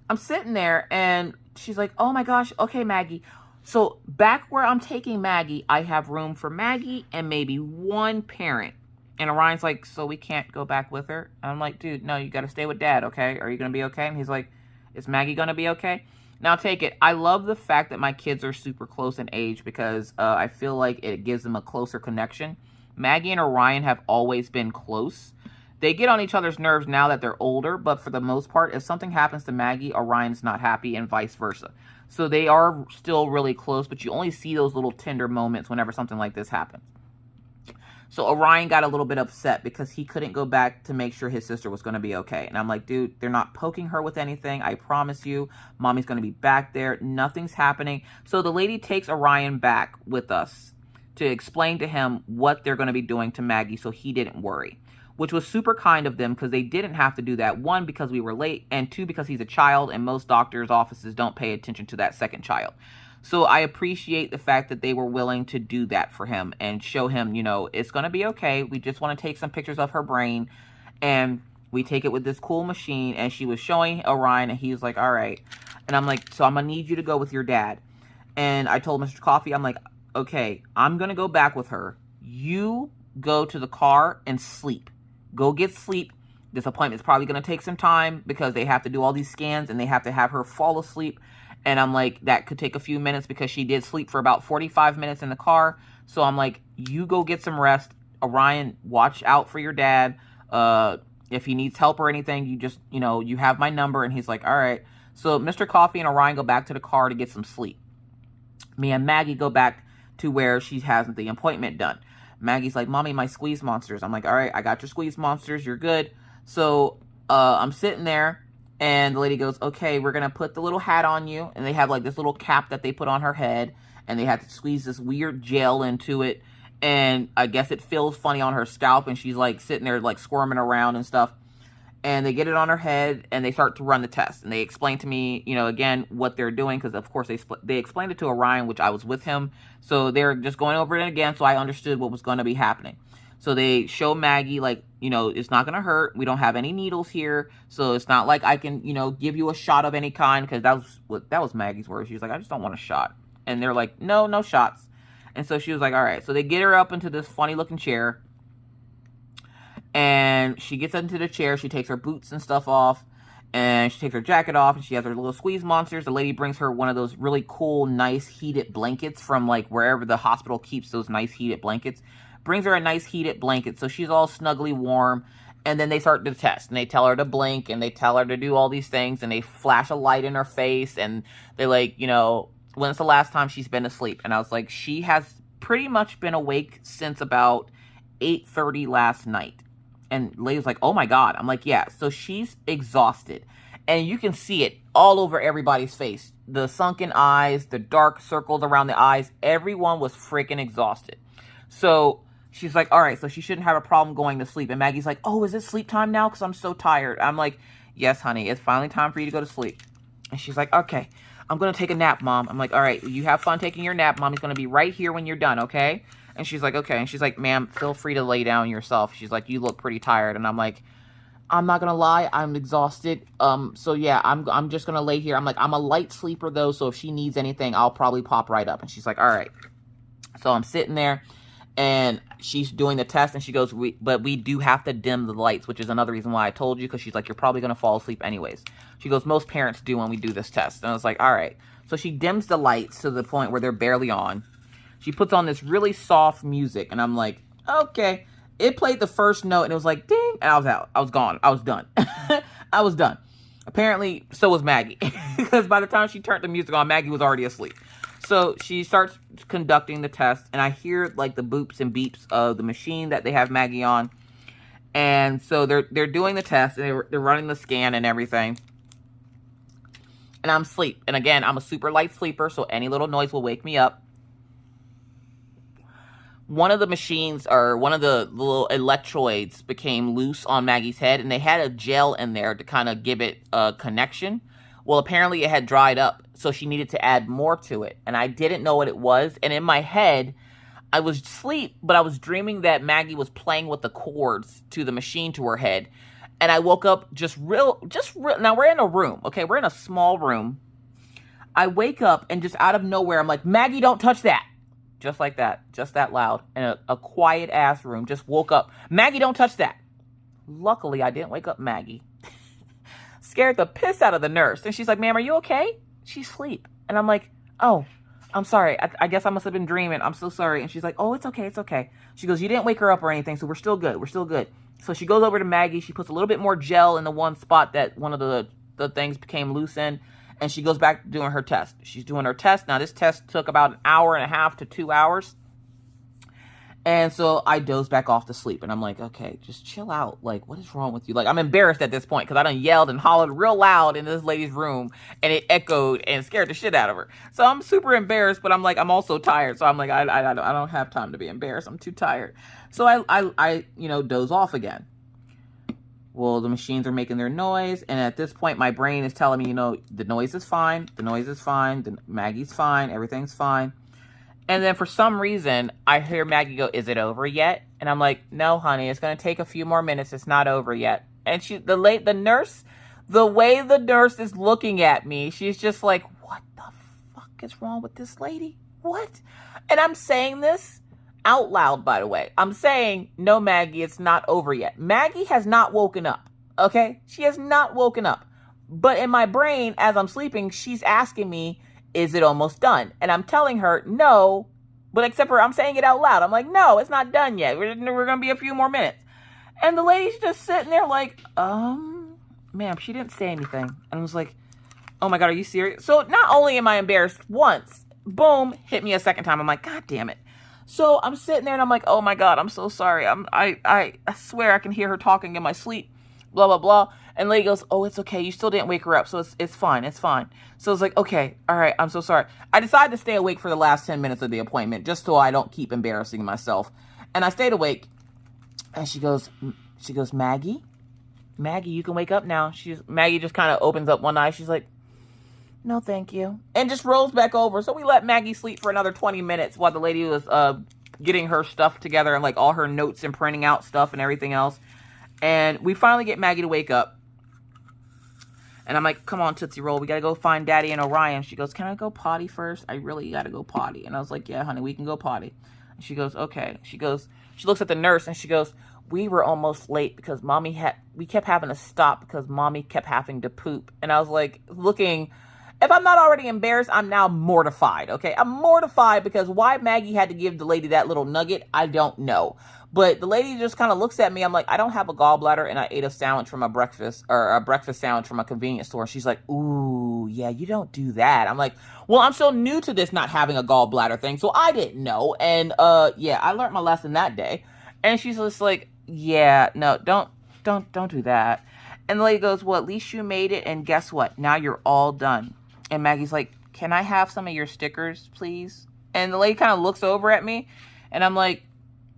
I'm sitting there and she's like, oh my gosh, okay, Maggie. So back where I'm taking Maggie, I have room for Maggie and maybe one parent. And Orion's like, so we can't go back with her? And I'm like, dude, no, you got to stay with Dad, okay? Are you going to be okay? And he's like, is Maggie going to be okay? Now take it. I love the fact that my kids are super close in age because I feel like it gives them a closer connection. Maggie and Orion have always been close. They get on each other's nerves now that they're older, but for the most part, if something happens to Maggie, Orion's not happy and vice versa. So they are still really close, but you only see those little tender moments whenever something like this happens. So Orion got a little bit upset because he couldn't go back to make sure his sister was going to be okay. And I'm like, dude, they're not poking her with anything. I promise you, Mommy's going to be back there. Nothing's happening. So the lady takes Orion back with us to explain to him what they're going to be doing to Maggie so he didn't worry, which was super kind of them because they didn't have to do that. One, because we were late, and two, because he's a child and most doctors' offices don't pay attention to that second child. So I appreciate the fact that they were willing to do that for him and show him, you know, it's going to be okay. We just want to take some pictures of her brain, and we take it with this cool machine. And she was showing Orion, and he was like, all right. And I'm like, so I'm going to need you to go with your dad. And I told Mr. Coffee, I'm like, okay, I'm going to go back with her. You go to the car and sleep. Go get sleep. This appointment is probably going to take some time because they have to do all these scans and they have to have her fall asleep. And I'm like, that could take a few minutes because she did sleep for about 45 minutes in the car. So I'm like, you go get some rest. Orion, watch out for your dad. If he needs help or anything, you just, you know, you have my number. And he's like, all right. So Mr. Coffee and Orion go back to the car to get some sleep. Me and Maggie go back to where she has the appointment done. Maggie's like, Mommy, my squeeze monsters. I'm like, all right, I got your squeeze monsters. You're good. So I'm sitting there. And the lady goes, okay, we're going to put the little hat on you. And they have like this little cap that they put on her head. And they have to squeeze this weird gel into it. And I guess it feels funny on her scalp. And she's like sitting there like squirming around and stuff. And they get it on her head and they start to run the test. And they explain to me, you know, again, what they're doing. Because, of course, they explained it to Orion, which I was with him. So they're just going over it again. So I understood what was going to be happening. So they show Maggie, like, you know, it's not going to hurt. We don't have any needles here. So it's not like I can, you know, give you a shot of any kind. Because that was Maggie's words. She was like, I just don't want a shot. And they're like, no shots. And so she was like, all right. So they get her up into this funny looking chair. And she gets into the chair. She takes her boots and stuff off. And she takes her jacket off. And she has her little squeeze monsters. The lady brings her one of those really cool, nice heated blankets from like wherever the hospital keeps those nice heated blankets. Brings her a nice heated blanket, so she's all snuggly warm. And then they start the test, and they tell her to blink, and they tell her to do all these things, and they flash a light in her face, and they like, you know, when's the last time she's been asleep? And I was like, she has pretty much been awake since about 8:30 last night. And the lady was like, oh my God. I'm like, yeah, so she's exhausted. And you can see it all over everybody's face. The sunken eyes, the dark circles around the eyes, everyone was freaking exhausted. So she's like, all right, so she shouldn't have a problem going to sleep. And Maggie's like, oh, is it sleep time now? Because I'm so tired. I'm like, yes, honey, it's finally time for you to go to sleep. And she's like, okay, I'm going to take a nap, Mom. I'm like, all right, you have fun taking your nap. Mommy's going to be right here when you're done, okay? And she's like, okay. And she's like, ma'am, feel free to lay down yourself. She's like, you look pretty tired. And I'm like, I'm not going to lie, I'm exhausted. So yeah, I'm just going to lay here. I'm like, I'm a light sleeper though, so if she needs anything, I'll probably pop right up. And she's like, all right. So I'm sitting there. And she's doing the test, and she goes, but we do have to dim the lights, which is another reason why I told you, because she's like, you're probably going to fall asleep anyways. She goes, most parents do when we do this test. And I was like, all right. So she dims the lights to the point where they're barely on. She puts on this really soft music, and I'm like, okay. It played the first note, and it was like, ding, and I was out. I was gone. I was done. I was done. Apparently, so was Maggie, because by the time she turned the music on, Maggie was already asleep. So she starts conducting the test, and I hear like the boops and beeps of the machine that they have Maggie on. And so they're doing the test, and they're running the scan and everything. And I'm asleep. And again, I'm a super light sleeper, so any little noise will wake me up. One of the machines, or one of the little electrodes, became loose on Maggie's head, and they had a gel in there to kind of give it a connection. Well, apparently it had dried up, so she needed to add more to it. And I didn't know what it was. And in my head, I was asleep, but I was dreaming that Maggie was playing with the cords to the machine to her head. And I woke up just real. Now, we're in a room, okay? We're in a small room. I wake up, and just out of nowhere, I'm like, Maggie, don't touch that. Just like that. Just that loud. In a quiet-ass room. Just woke up. Maggie, don't touch that. Luckily, I didn't wake up Maggie. Scared the piss out of the nurse. And she's like, ma'am, are you okay? She's asleep. And I'm like, oh, I'm sorry. I guess I must have been dreaming. I'm so sorry. And she's like, oh, it's okay. It's okay. She goes, you didn't wake her up or anything, so we're still good. We're still good. So she goes over to Maggie. She puts a little bit more gel in the one spot that one of the things became loose in. And she goes back doing her test. She's doing her test. Now, this test took about an hour and a half to 2 hours. And so I dozed back off to sleep. And I'm like, okay, just chill out. Like, what is wrong with you? Like, I'm embarrassed at this point because I done yelled and hollered real loud in this lady's room. And it echoed and scared the shit out of her. So I'm super embarrassed, but I'm like, I'm also tired. So I'm like, I don't have time to be embarrassed. I'm too tired. So I doze off again. Well, the machines are making their noise. And at this point, my brain is telling me, the noise is fine. The noise is fine. Maggie's fine. Everything's fine. And then for some reason, I hear Maggie go, is it over yet? And I'm like, no, honey, it's going to take a few more minutes. It's not over yet. And the nurse, the way the nurse is looking at me, she's just like, what the fuck is wrong with this lady? What? And I'm saying this out loud, by the way. I'm saying, no, Maggie, it's not over yet. Maggie has not woken up, okay? She has not woken up. But in my brain, as I'm sleeping, she's asking me, is it almost done? And I'm telling her, no, but except for I'm saying it out loud. I'm like, no, it's not done yet. We're going to be a few more minutes. And the lady's just sitting there like, ma'am, she didn't say anything. And I was like, oh my God, are you serious? So not only am I embarrassed once, boom, hit me a second time. I'm like, God damn it. So I'm sitting there and I'm like, oh my God, I'm so sorry. I swear I can hear her talking in my sleep, blah, blah, blah. And the lady goes, oh, it's okay. You still didn't wake her up. So it's fine. It's fine. So it's like, okay, all right. I'm so sorry. I decided to stay awake for the last 10 minutes of the appointment just so I don't keep embarrassing myself. And I stayed awake. And she goes, Maggie, you can wake up now. Maggie just kind of opens up one eye. She's like, no, thank you. And just rolls back over. So we let Maggie sleep for another 20 minutes while the lady was getting her stuff together and like all her notes and printing out stuff and everything else. And we finally get Maggie to wake up. And I'm like, come on, Tootsie Roll. We got to go find Daddy and Orion. She goes, can I go potty first? I really got to go potty. And I was like, yeah, honey, we can go potty. And she goes, okay. She looks at the nurse and she goes, we were almost late because we kept having to stop because Mommy kept having to poop. And I was like, looking, if I'm not already embarrassed, I'm now mortified, okay? I'm mortified because why Maggie had to give the lady that little nugget, I don't know. But the lady just kind of looks at me. I'm like, I don't have a gallbladder, and I ate a sandwich from a breakfast sandwich from a convenience store. She's like, ooh, yeah, you don't do that. I'm like, well, I'm so new to this not having a gallbladder thing, so I didn't know. And yeah, I learned my lesson that day. And she's just like, yeah, no, don't do that. And the lady goes, well, at least you made it, and guess what? Now you're all done. And Maggie's like, can I have some of your stickers, please? And the lady kind of looks over at me, and I'm like,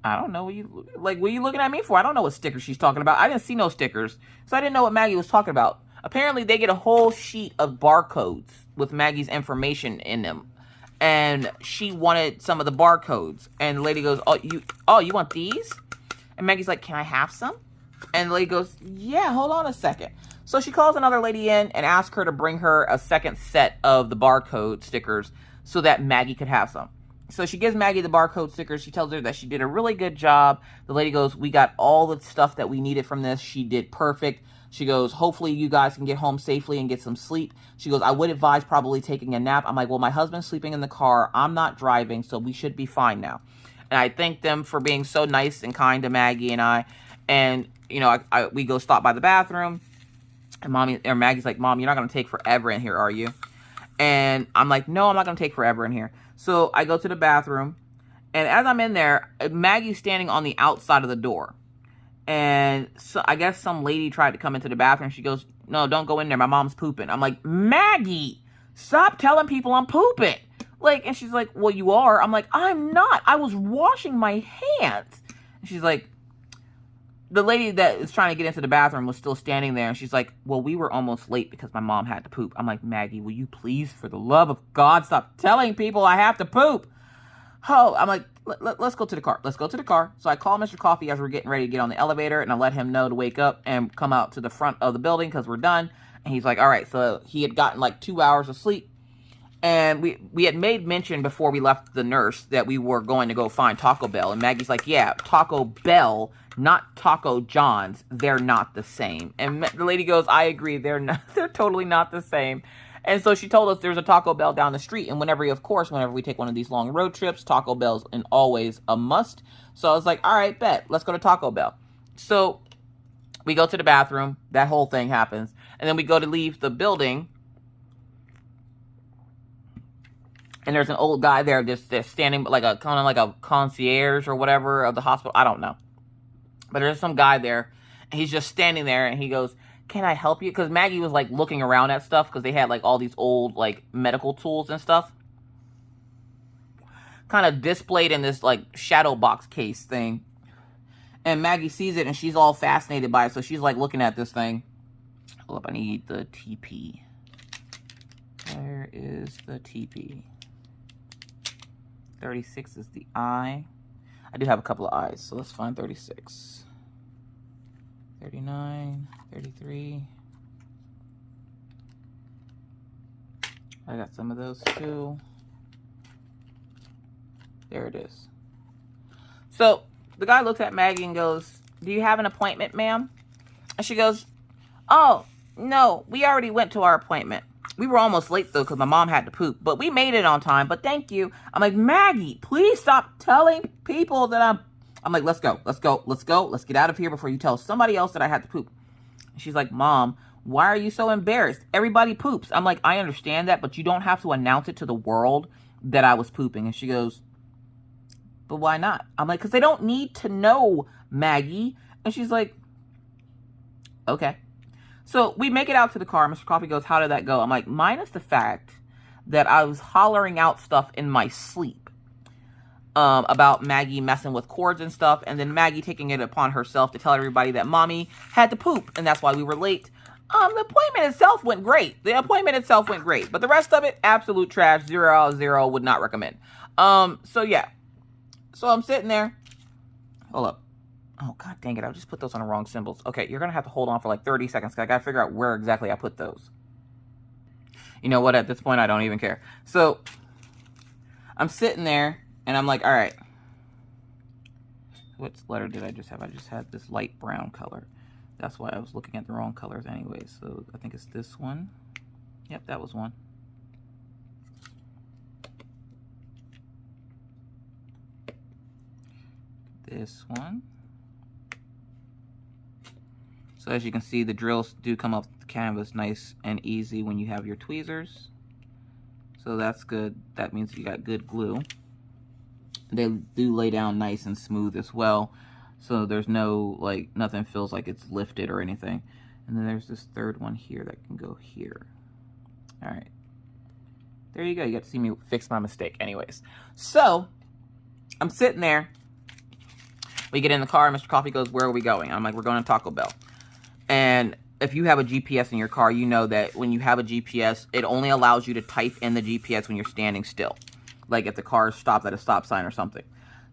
I don't know what are you looking at me for? I don't know what stickers she's talking about. I didn't see no stickers. So I didn't know what Maggie was talking about. Apparently they get a whole sheet of barcodes with Maggie's information in them. And she wanted some of the barcodes. And the lady goes, oh, you want these? And Maggie's like, can I have some? And the lady goes, yeah, hold on a second. So she calls another lady in and asks her to bring her a second set of the barcode stickers so that Maggie could have some. So she gives Maggie the barcode stickers. She tells her that she did a really good job. The lady goes, we got all the stuff that we needed from this. She did perfect. She goes, hopefully you guys can get home safely and get some sleep. She goes, I would advise probably taking a nap. I'm like, well, my husband's sleeping in the car. I'm not driving, so we should be fine now. And I thank them for being so nice and kind to Maggie and I. And, we go stop by the bathroom. And Maggie's like, Mom, you're not going to take forever in here, are you? And I'm like, no, I'm not going to take forever in here. So I go to the bathroom. And as I'm in there, Maggie's standing on the outside of the door. And so I guess some lady tried to come into the bathroom. She goes, no, don't go in there. My mom's pooping. I'm like, Maggie, stop telling people I'm pooping. Like, and she's like, well, you are. I'm like, I'm not. I was washing my hands. And she's like, the lady that is trying to get into the bathroom was still standing there. And she's like, well, we were almost late because my mom had to poop. I'm like, Maggie, will you please, for the love of God, stop telling people I have to poop? Oh, I'm like, let's go to the car. Let's go to the car. So I call Mr. Coffee as we're getting ready to get on the elevator, and I let him know to wake up and come out to the front of the building because we're done. And he's like, all right. So he had gotten like 2 hours of sleep. And we had made mention before we left the nurse that we were going to go find Taco Bell. And Maggie's like, yeah, Taco Bell, not Taco John's. They're not the same. And the lady goes, I agree. They're totally not the same. And so she told us there's a Taco Bell down the street. And whenever we take one of these long road trips, Taco Bell's always a must. So I was like, all right, bet. Let's go to Taco Bell. So we go to the bathroom. That whole thing happens. And then we go to leave the building. And there's an old guy there just standing like a kind of like a concierge or whatever of the hospital. I don't know. But there's some guy there. And he's just standing there. And he goes, can I help you? Because Maggie was like looking around at stuff because they had like all these old like medical tools and stuff kind of displayed in this like shadow box case thing. And Maggie sees it and she's all fascinated by it. So she's like looking at this thing. Hold up, I need the TP. Where is the TP? 36 is the I. I do have a couple of I's, so let's find 36. 39, 33. I got some of those too. There it is. So the guy looks at Maggie and goes, do you have an appointment, ma'am? And she goes, oh, no, we already went to our appointment. We were almost late though because my mom had to poop, but we made it on time, but thank you. I'm like, Maggie, please stop telling people that I'm like, let's go. Let's get out of here before you tell somebody else that I had to poop. And she's like, Mom, why are you so embarrassed? Everybody poops. I'm like, I understand that, but you don't have to announce it to the world that I was pooping. And she goes, but why not? I'm like, because they don't need to know, Maggie. And she's like, okay. So we make it out to the car. Mr. Coffee goes, how did that go? I'm like, minus the fact that I was hollering out stuff in my sleep. About Maggie messing with cords and stuff, and then Maggie taking it upon herself to tell everybody that Mommy had to poop, and that's why we were late. The appointment itself went great. But the rest of it, absolute trash. 0 out of 0, would not recommend. So yeah. So I'm sitting there. Hold up. Oh, god dang it. I just put those on the wrong symbols. Okay, you're going to have to hold on for like 30 seconds, because I got to figure out where exactly I put those. You know what? At this point, I don't even care. So I'm sitting there. And I'm like, all right, what letter did I just have? I just had this light brown color. That's why I was looking at the wrong colors anyway. So I think it's this one. Yep, that was one. This one. So as you can see, the drills do come up the canvas nice and easy when you have your tweezers. So that's good. That means you got good glue. They do lay down nice and smooth as well. So there's no, like, nothing feels like it's lifted or anything. And then there's this third one here that can go here. All right. There you go. You got to see me fix my mistake. Anyways. So, I'm sitting there. We get in the car. Mr. Coffee goes, where are we going? I'm like, we're going to Taco Bell. And if you have a GPS in your car, you know that when you have a GPS, it only allows you to type in the GPS when you're standing still. Like if the car stops at a stop sign or something.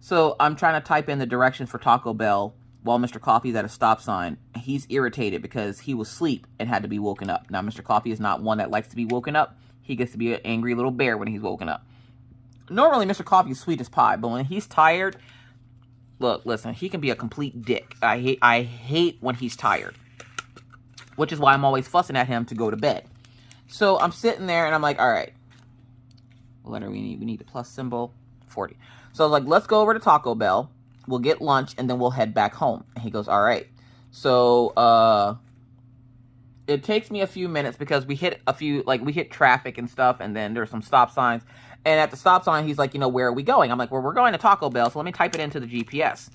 So I'm trying to type in the directions for Taco Bell while Mr. Coffee's at a stop sign. He's irritated because he was asleep and had to be woken up. Now, Mr. Coffee is not one that likes to be woken up. He gets to be an angry little bear when he's woken up. Normally, Mr. Coffee is sweet as pie, but when he's tired, look, listen, he can be a complete dick. I hate when he's tired, which is why I'm always fussing at him to go to bed. So I'm sitting there and I'm like, all right. What letter we need? We need the plus symbol, 40. So I was like, let's go over to Taco Bell. We'll get lunch, and then we'll head back home. And he goes, all right. So it takes me a few minutes because we hit we hit traffic and stuff, and then there's some stop signs. And at the stop sign, he's like, where are we going? I'm like, well, we're going to Taco Bell, so let me type it into the GPS.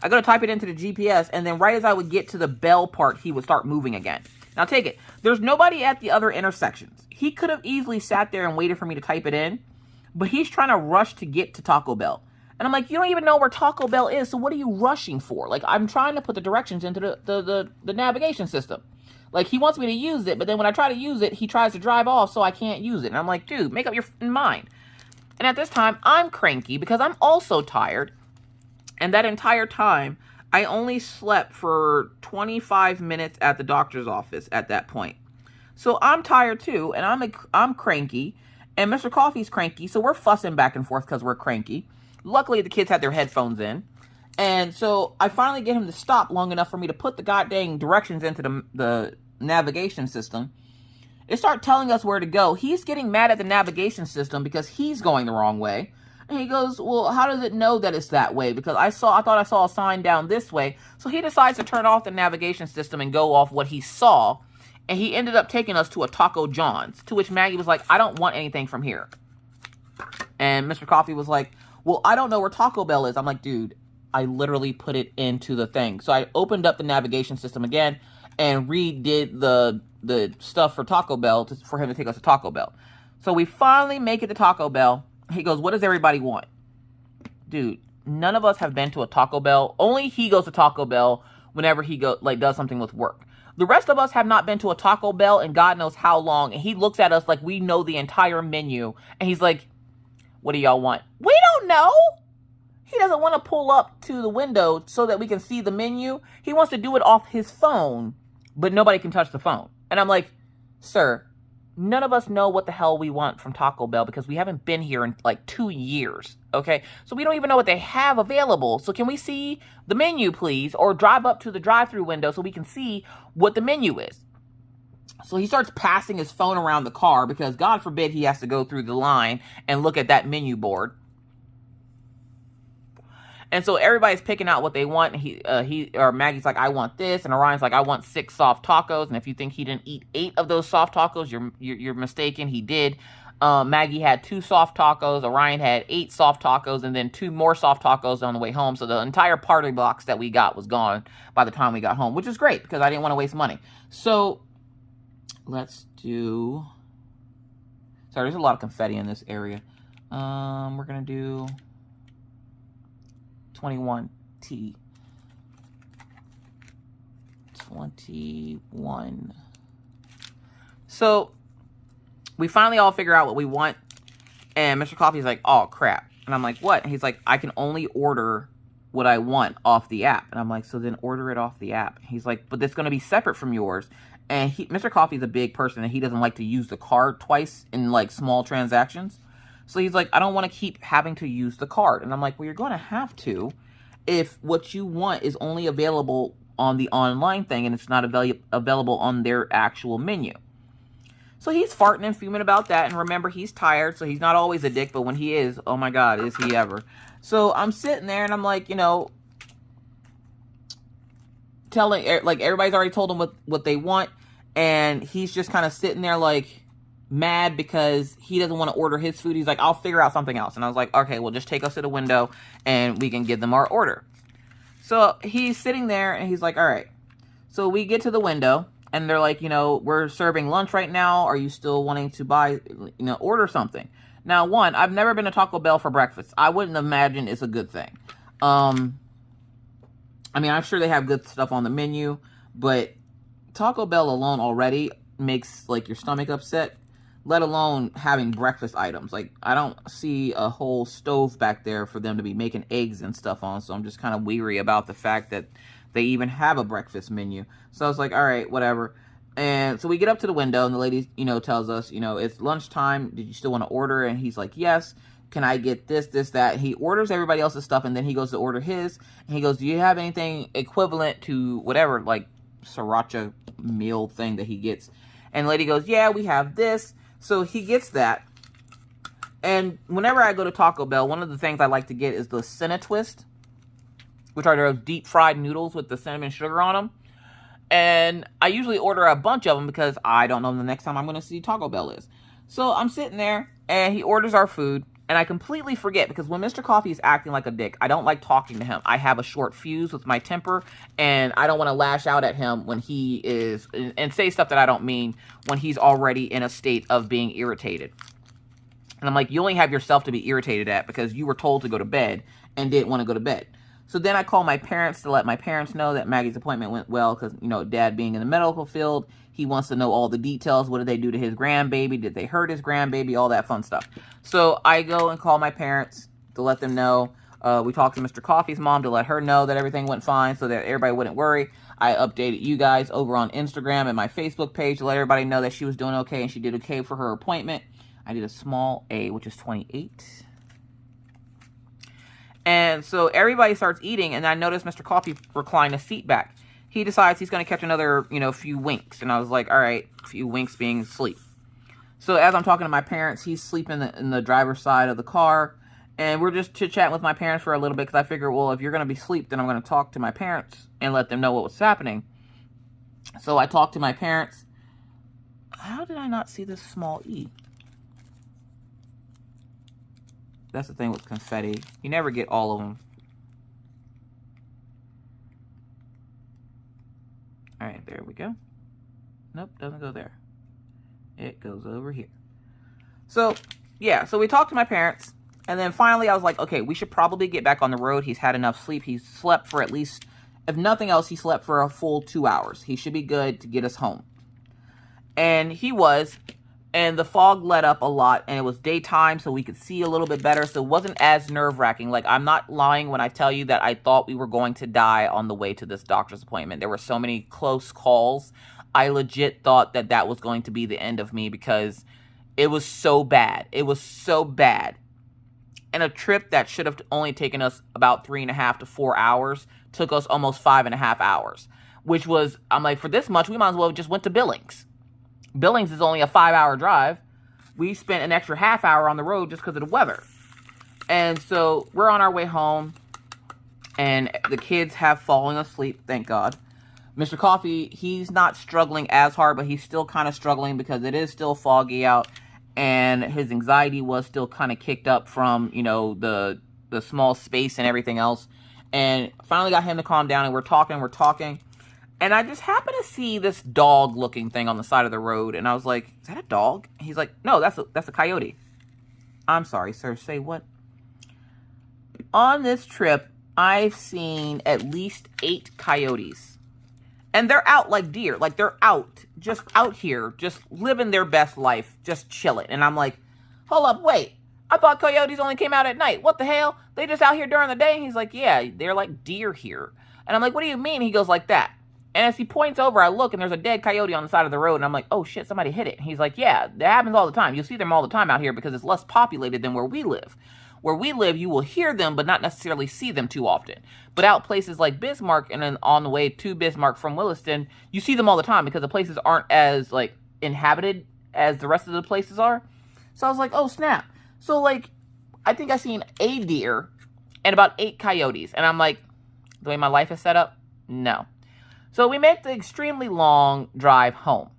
I go to type it into the GPS, and then right as I would get to the bell part, he would start moving again. Now take it. There's nobody at the other intersections. He could have easily sat there and waited for me to type it in, but he's trying to rush to get to Taco Bell. And I'm like, you don't even know where Taco Bell is, so what are you rushing for? Like, I'm trying to put the directions into the navigation system. Like, he wants me to use it, but then when I try to use it, he tries to drive off so I can't use it. And I'm like, dude, make up your mind. And at this time, I'm cranky because I'm also tired. And that entire time, I only slept for 25 minutes at the doctor's office at that point. So I'm tired too, and I'm cranky, and Mr. Coffee's cranky, so we're fussing back and forth because we're cranky. Luckily, the kids had their headphones in. And so I finally get him to stop long enough for me to put the goddamn directions into the navigation system. It started telling us where to go. He's getting mad at the navigation system because he's going the wrong way. And he goes, well, how does it know that it's that way? Because I thought I saw a sign down this way. So he decides to turn off the navigation system and go off what he saw. And he ended up taking us to a Taco John's, to which Maggie was like, I don't want anything from here. And Mr. Coffee was like, well, I don't know where Taco Bell is. I'm like, dude, I literally put it into the thing. So I opened up the navigation system again and redid the stuff for Taco Bell for him to take us to Taco Bell. So we finally make it to Taco Bell. He goes, what does everybody want? Dude, none of us have been to a Taco Bell. Only he goes to Taco Bell whenever he does something with work. The rest of us have not been to a Taco Bell in God knows how long. And he looks at us like we know the entire menu. And he's like, what do y'all want? We don't know. He doesn't want to pull up to the window so that we can see the menu. He wants to do it off his phone, but nobody can touch the phone. And I'm like, sir, none of us know what the hell we want from Taco Bell because we haven't been here in like 2 years, okay? So we don't even know what they have available. So can we see the menu, please? Or drive up to the drive-thru window so we can see what the menu is. So he starts passing his phone around the car because God forbid he has to go through the line and look at that menu board. And so everybody's picking out what they want. And Maggie's like, I want this. And Orion's like, I want 6 soft tacos. And if you think he didn't eat 8 of those soft tacos, you're mistaken. He did. Maggie had 2 soft tacos. Orion had 8 soft tacos. And then 2 more soft tacos on the way home. So the entire party box that we got was gone by the time we got home, which is great because I didn't want to waste money. So let's do... Sorry, there's a lot of confetti in this area. We're going to do... 21T. 21. So we finally all figure out what we want. And Mr. Coffee's like, oh, crap. And I'm like, what? And he's like, I can only order what I want off the app. And I'm like, so then order it off the app. He's like, but it's going to be separate from yours. And Mr. Coffee's a big person and he doesn't like to use the card twice in like small transactions. So he's like, I don't want to keep having to use the card. And I'm like, well, you're going to have to if what you want is only available on the online thing and it's not available on their actual menu. So he's farting and fuming about that. And remember, he's tired, so he's not always a dick. But when he is, oh my God, is he ever. So I'm sitting there and I'm like, telling, like, everybody's already told him what they want. And he's just kind of sitting there like... mad because he doesn't want to order his food. He's like, I'll figure out something else. And I was like, okay, well, just take us to the window and we can give them our order. So he's sitting there and he's like, all right. So we get to the window and they're like, we're serving lunch right now. Are you still wanting to buy, order something? Now, one, I've never been to Taco Bell for breakfast. I wouldn't imagine it's a good thing. I mean, I'm sure they have good stuff on the menu, but Taco Bell alone already makes like your stomach upset. Let alone having breakfast items. Like, I don't see a whole stove back there for them to be making eggs and stuff on. So I'm just kind of weary about the fact that they even have a breakfast menu. So I was like, all right, whatever. And so we get up to the window and the lady, tells us, it's lunchtime. Did you still want to order? And he's like, yes. Can I get this, that? And he orders everybody else's stuff and then he goes to order his. And he goes, do you have anything equivalent to whatever, like, sriracha meal thing that he gets? And the lady goes, yeah, we have this. So he gets that. And whenever I go to Taco Bell, one of the things I like to get is the Cinna Twist, which are those deep fried noodles with the cinnamon sugar on them. And I usually order a bunch of them because I don't know when the next time I'm going to see Taco Bell is. So I'm sitting there and he orders our food. And I completely forget, because when Mr. Coffee is acting like a dick, I don't like talking to him. I have a short fuse with my temper, and I don't want to lash out at him when he is, and say stuff that I don't mean when he's already in a state of being irritated. And I'm like, you only have yourself to be irritated at because you were told to go to bed and didn't want to go to bed. So then I call my parents to let my parents know that Maggie's appointment went well because, you know, Dad being in the medical field, he wants to know all the details. What did they do to his grandbaby? Did they hurt his grandbaby? All that fun stuff. So I go and call my parents to let them know. We talked to Mr. Coffee's mom to let her know that everything went fine so that everybody wouldn't worry. I updated you guys over on Instagram and my Facebook page to let everybody know that she was doing okay and she did okay for her appointment. I did a small A, which is 28. And so everybody starts eating, and I notice Mr. Coffee reclined a seat back. He decides he's going to catch another, few winks. And I was like, all right, a few winks being sleep. So as I'm talking to my parents, he's sleeping in the driver's side of the car. And we're just chit-chatting with my parents for a little bit because I figure, well, if you're going to be asleep, then I'm going to talk to my parents and let them know what was happening. So I talked to my parents. How did I not see this small E? That's the thing with confetti. You never get all of them. All right, there we go. Nope, doesn't go there. It goes over here. So, yeah, so we talked to my parents. And then finally I was like, okay, we should probably get back on the road. He's had enough sleep. He's slept for at least, if nothing else, he slept for a full 2 hours. He should be good to get us home. And he was. And the fog let up a lot, and it was daytime, so we could see a little bit better, so it wasn't as nerve-wracking. Like, I'm not lying when I tell you that I thought we were going to die on the way to this doctor's appointment. There were so many close calls. I legit thought that that was going to be the end of me because it was so bad. It was so bad. And a trip that should have only taken us about 3.5 to 4 hours took us almost 5.5 hours, which was, I'm like, for this much, we might as well have just went to Billings. Billings is only a 5-hour drive. We spent an extra half hour on the road just because of the weather. And so we're on our way home. And the kids have fallen asleep, thank God. Mr. Coffee, he's not struggling as hard, but he's still kind of struggling because it is still foggy out. And his anxiety was still kind of kicked up from, the small space and everything else. And finally got him to calm down. And we're talking. And I just happened to see this dog-looking thing on the side of the road. And I was like, is that a dog? He's like, no, that's a coyote. I'm sorry, sir. Say what? On this trip, I've seen at least 8 coyotes. And they're out like deer. Like, they're just out here, just living their best life, just chilling. And I'm like, hold up, wait. I thought coyotes only came out at night. What the hell? They just out here during the day? And he's like, yeah, they're like deer here. And I'm like, what do you mean? He goes like that. And as he points over, I look, and there's a dead coyote on the side of the road. And I'm like, oh, shit, somebody hit it. And he's like, yeah, that happens all the time. You'll see them all the time out here because it's less populated than where we live. Where we live, you will hear them, but not necessarily see them too often. But out places like Bismarck and then on the way to Bismarck from Williston, you see them all the time because the places aren't as, inhabited as the rest of the places are. So I was like, oh, snap. So, I think I seen a deer and about 8 coyotes. And I'm like, the way my life is set up, no. So we make the extremely long drive home.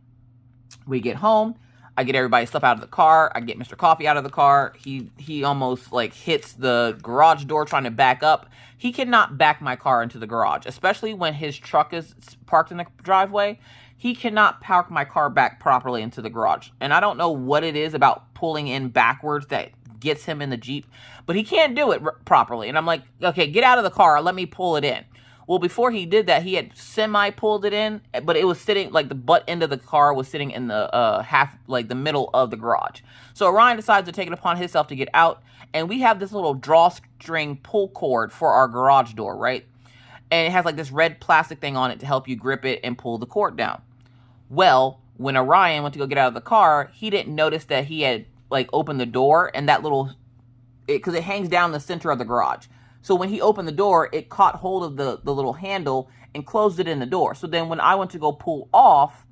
We get home. I get everybody's stuff out of the car. I get Mr. Coffee out of the car. He almost hits the garage door trying to back up. He cannot back my car into the garage, especially when his truck is parked in the driveway. He cannot park my car back properly into the garage. And I don't know what it is about pulling in backwards that gets him in the Jeep, but he can't do it properly. And I'm like, okay, get out of the car. Let me pull it in. Well, before he did that, he had semi-pulled it in, but it was sitting, the butt end of the car was sitting in the the middle of the garage. So Orion decides to take it upon himself to get out, and we have this little drawstring pull cord for our garage door, right? And it has, this red plastic thing on it to help you grip it and pull the cord down. Well, when Orion went to go get out of the car, he didn't notice that he had, opened the door, and that little, because it hangs down the center of the garage. So when he opened the door, it caught hold of the little handle and closed it in the door. So then when I went to go pull off,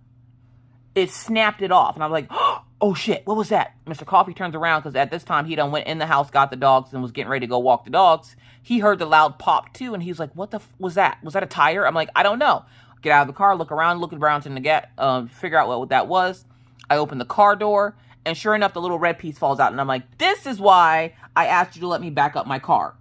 it snapped it off. And I was like, oh shit, what was that? Mr. Coffee turns around because at this time he done went in the house, got the dogs, and was getting ready to go walk the dogs. He heard the loud pop too, and he was like, what the was that? Was that a tire? I'm like, I don't know. Get out of the car, look around to figure out what that was. I open the car door, and sure enough, the little red piece falls out. And I'm like, this is why I asked you to let me back up my car.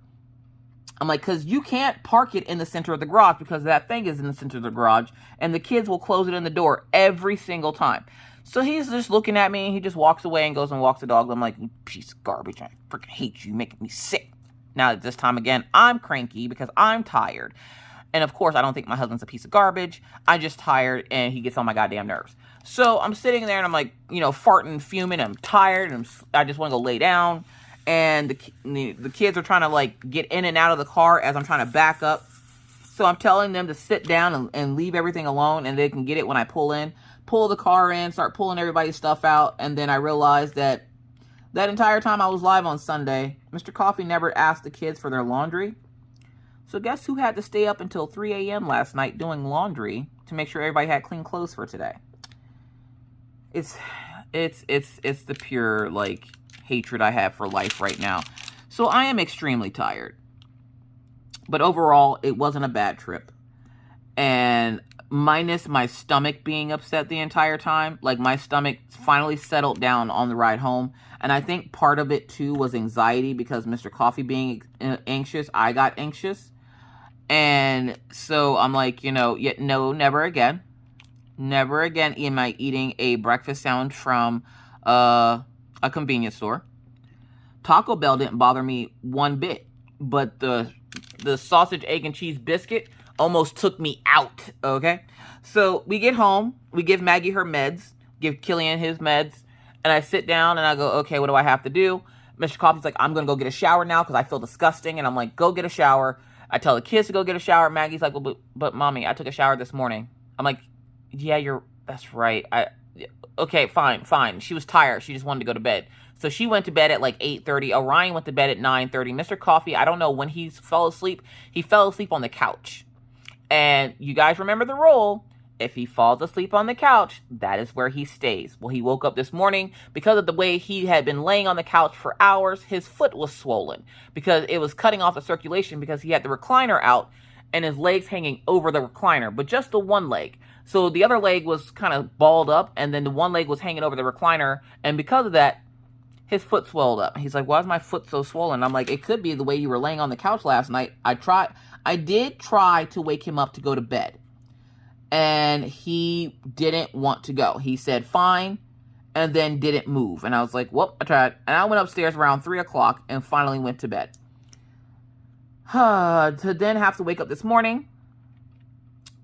I'm like, because you can't park it in the center of the garage because that thing is in the center of the garage, and the kids will close it in the door every single time. So he's just looking at me, and he just walks away and goes and walks the dog. I'm like, you piece of garbage. I freaking hate you. You're making me sick. Now, this time again, I'm cranky because I'm tired. And of course, I don't think my husband's a piece of garbage. I'm just tired, and he gets on my goddamn nerves. So I'm sitting there, and I'm like, farting, fuming. I'm tired, and I just want to go lay down. And the kids are trying to, like, get in and out of the car as I'm trying to back up. So I'm telling them to sit down and leave everything alone, and they can get it when I pull in. Pull the car in, start pulling everybody's stuff out, and then I realized that entire time I was live on Sunday, Mr. Coffee never asked the kids for their laundry. So guess who had to stay up until 3 a.m. last night doing laundry to make sure everybody had clean clothes for today? It's the pure, like, hatred I have for life right now. So I am extremely tired. But overall, it wasn't a bad trip. And minus my stomach being upset the entire time, like, my stomach finally settled down on the ride home. And I think part of it, too, was anxiety because Mr. Coffee being anxious, I got anxious. And so I'm like, no, never again. Never again am I eating a breakfast sandwich from a convenience store. Taco Bell didn't bother me one bit. But the sausage, egg, and cheese biscuit almost took me out, okay? So we get home. We give Maggie her meds. Give Killian his meds. And I sit down and I go, okay, what do I have to do? Mr. Coffee's like, I'm going to go get a shower now because I feel disgusting. And I'm like, go get a shower. I tell the kids to go get a shower. Maggie's like, well, but Mommy, I took a shower this morning. I'm like, yeah, that's right. Okay, fine. She was tired. She just wanted to go to bed. So she went to bed at like 8:30. Orion went to bed at 9:30. Mr. Coffee, I don't know when he fell asleep. He fell asleep on the couch. And you guys remember the rule. If he falls asleep on the couch, that is where he stays. Well, he woke up this morning because of the way he had been laying on the couch for hours. His foot was swollen because it was cutting off the circulation because he had the recliner out and his legs hanging over the recliner, but just the one leg. So the other leg was kind of balled up, and then the one leg was hanging over the recliner. And because of that, his foot swelled up. He's like, why is my foot so swollen? I'm like, it could be the way you were laying on the couch last night. I did try to wake him up to go to bed. And he didn't want to go. He said, fine, and then didn't move. And I was like, well, I tried. And I went upstairs around 3 o'clock and finally went to bed. To then have to wake up this morning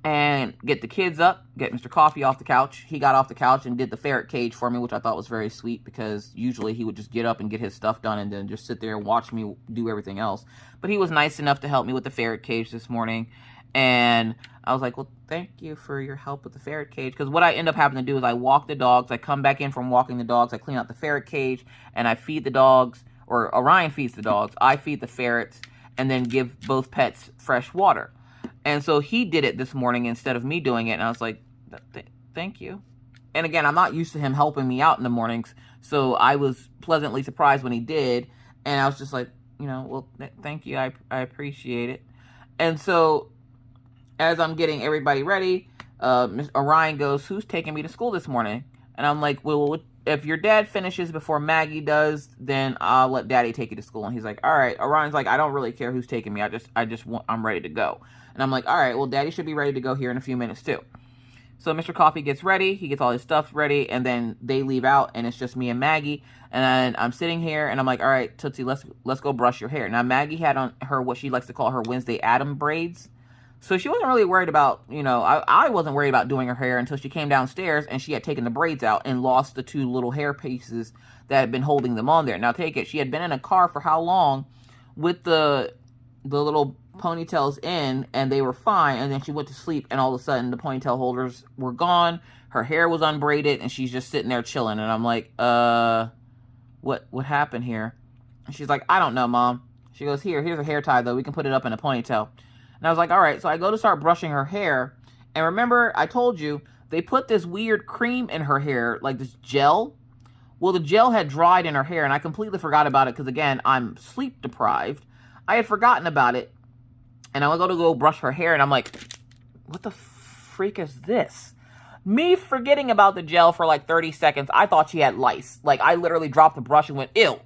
and get the kids up, get Mr. Coffee off the couch. He got off the couch and did the ferret cage for me, which I thought was very sweet because usually he would just get up and get his stuff done and then just sit there and watch me do everything else. But he was nice enough to help me with the ferret cage this morning. And I was like, well, thank you for your help with the ferret cage. Because what I end up having to do is I walk the dogs. I come back in from walking the dogs. I clean out the ferret cage. And I feed the dogs. Or Orion feeds the dogs. I feed the ferrets. And then give both pets fresh water. And so he did it this morning instead of me doing it. And I was like, thank you. And again, I'm not used to him helping me out in the mornings. So I was pleasantly surprised when he did. And I was just like, well, thank you. I appreciate it. And so as I'm getting everybody ready, Orion goes, who's taking me to school this morning? And I'm like, well, if your dad finishes before Maggie does, then I'll let Daddy take you to school. And he's like, all right. Orion's like, I don't really care who's taking me. I'm ready to go. And I'm like, all right, well, Daddy should be ready to go here in a few minutes too. So Mr. Coffee gets ready. He gets all his stuff ready. And then they leave out and it's just me and Maggie. And then I'm sitting here and I'm like, all right, Tootsie, let's go brush your hair. Now, Maggie had on her what she likes to call her Wednesday Addams braids. So she wasn't really worried about, I wasn't worried about doing her hair until she came downstairs and she had taken the braids out and lost the 2 little hair pieces that had been holding them on there. Now take it, she had been in a car for how long with the little ponytails in and they were fine. And then she went to sleep and all of a sudden the ponytail holders were gone. Her hair was unbraided and she's just sitting there chilling. And I'm like, what happened here? And she's like, I don't know, Mom. She goes, here's a hair tie though. We can put it up in a ponytail. And I was like, all right. So I go to start brushing her hair. And remember, I told you, they put this weird cream in her hair, like this gel. Well, the gel had dried in her hair, and I completely forgot about it because, again, I'm sleep deprived. I had forgotten about it. And I go to go brush her hair, and I'm like, what the freak is this? Me forgetting about the gel for like 30 seconds, I thought she had lice. Like, I literally dropped the brush and went, ew.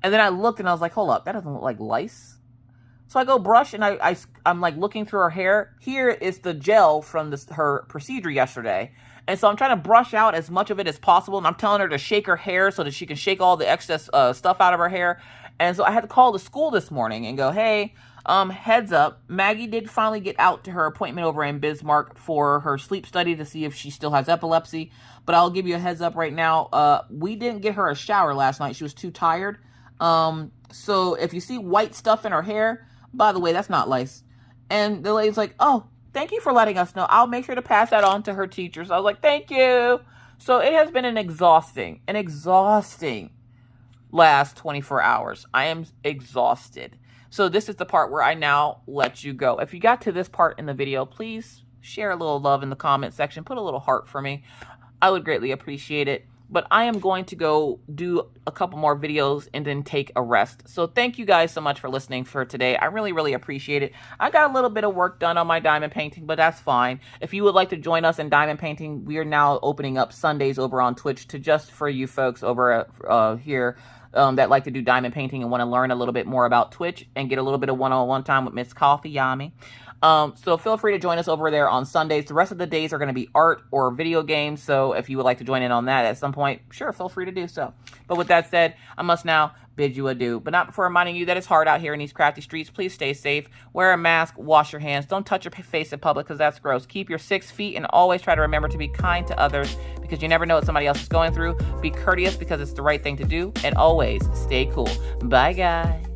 And then I looked and I was like, hold up, that doesn't look like lice. So I go brush and I'm like looking through her hair. Here is the gel from her procedure yesterday. And so I'm trying to brush out as much of it as possible. And I'm telling her to shake her hair so that she can shake all the excess stuff out of her hair. And so I had to call the school this morning and go, hey, heads up. Maggie did finally get out to her appointment over in Bismarck for her sleep study to see if she still has epilepsy. But I'll give you a heads up right now. We didn't get her a shower last night. She was too tired. So if you see white stuff in her hair, by the way, that's not lice. And the lady's like, oh, thank you for letting us know. I'll make sure to pass that on to her teachers. I was like, thank you. So it has been an exhausting last 24 hours. I am exhausted. So this is the part where I now let you go. If you got to this part in the video, please share a little love in the comment section. Put a little heart for me. I would greatly appreciate it. But I am going to go do a couple more videos and then take a rest. So thank you guys so much for listening for today. I really, really appreciate it. I got a little bit of work done on my diamond painting, but that's fine. If you would like to join us in diamond painting, we are now opening up Sundays over on Twitch to just for you folks over here that like to do diamond painting and want to learn a little bit more about Twitch and get a little bit of one-on-one time with Miss Coffee Yami. So feel free to join us over there on Sundays. The rest of the days are going to be art or video games. So if you would like to join in on that at some point, sure, feel free to do so. But with that said, I must now bid you adieu. But not before reminding you that it's hard out here in these crafty streets. Please stay safe. Wear a mask. Wash your hands. Don't touch your face in public because that's gross. Keep your 6 feet and always try to remember to be kind to others because you never know what somebody else is going through. Be courteous because it's the right thing to do. And always stay cool. Bye, guys.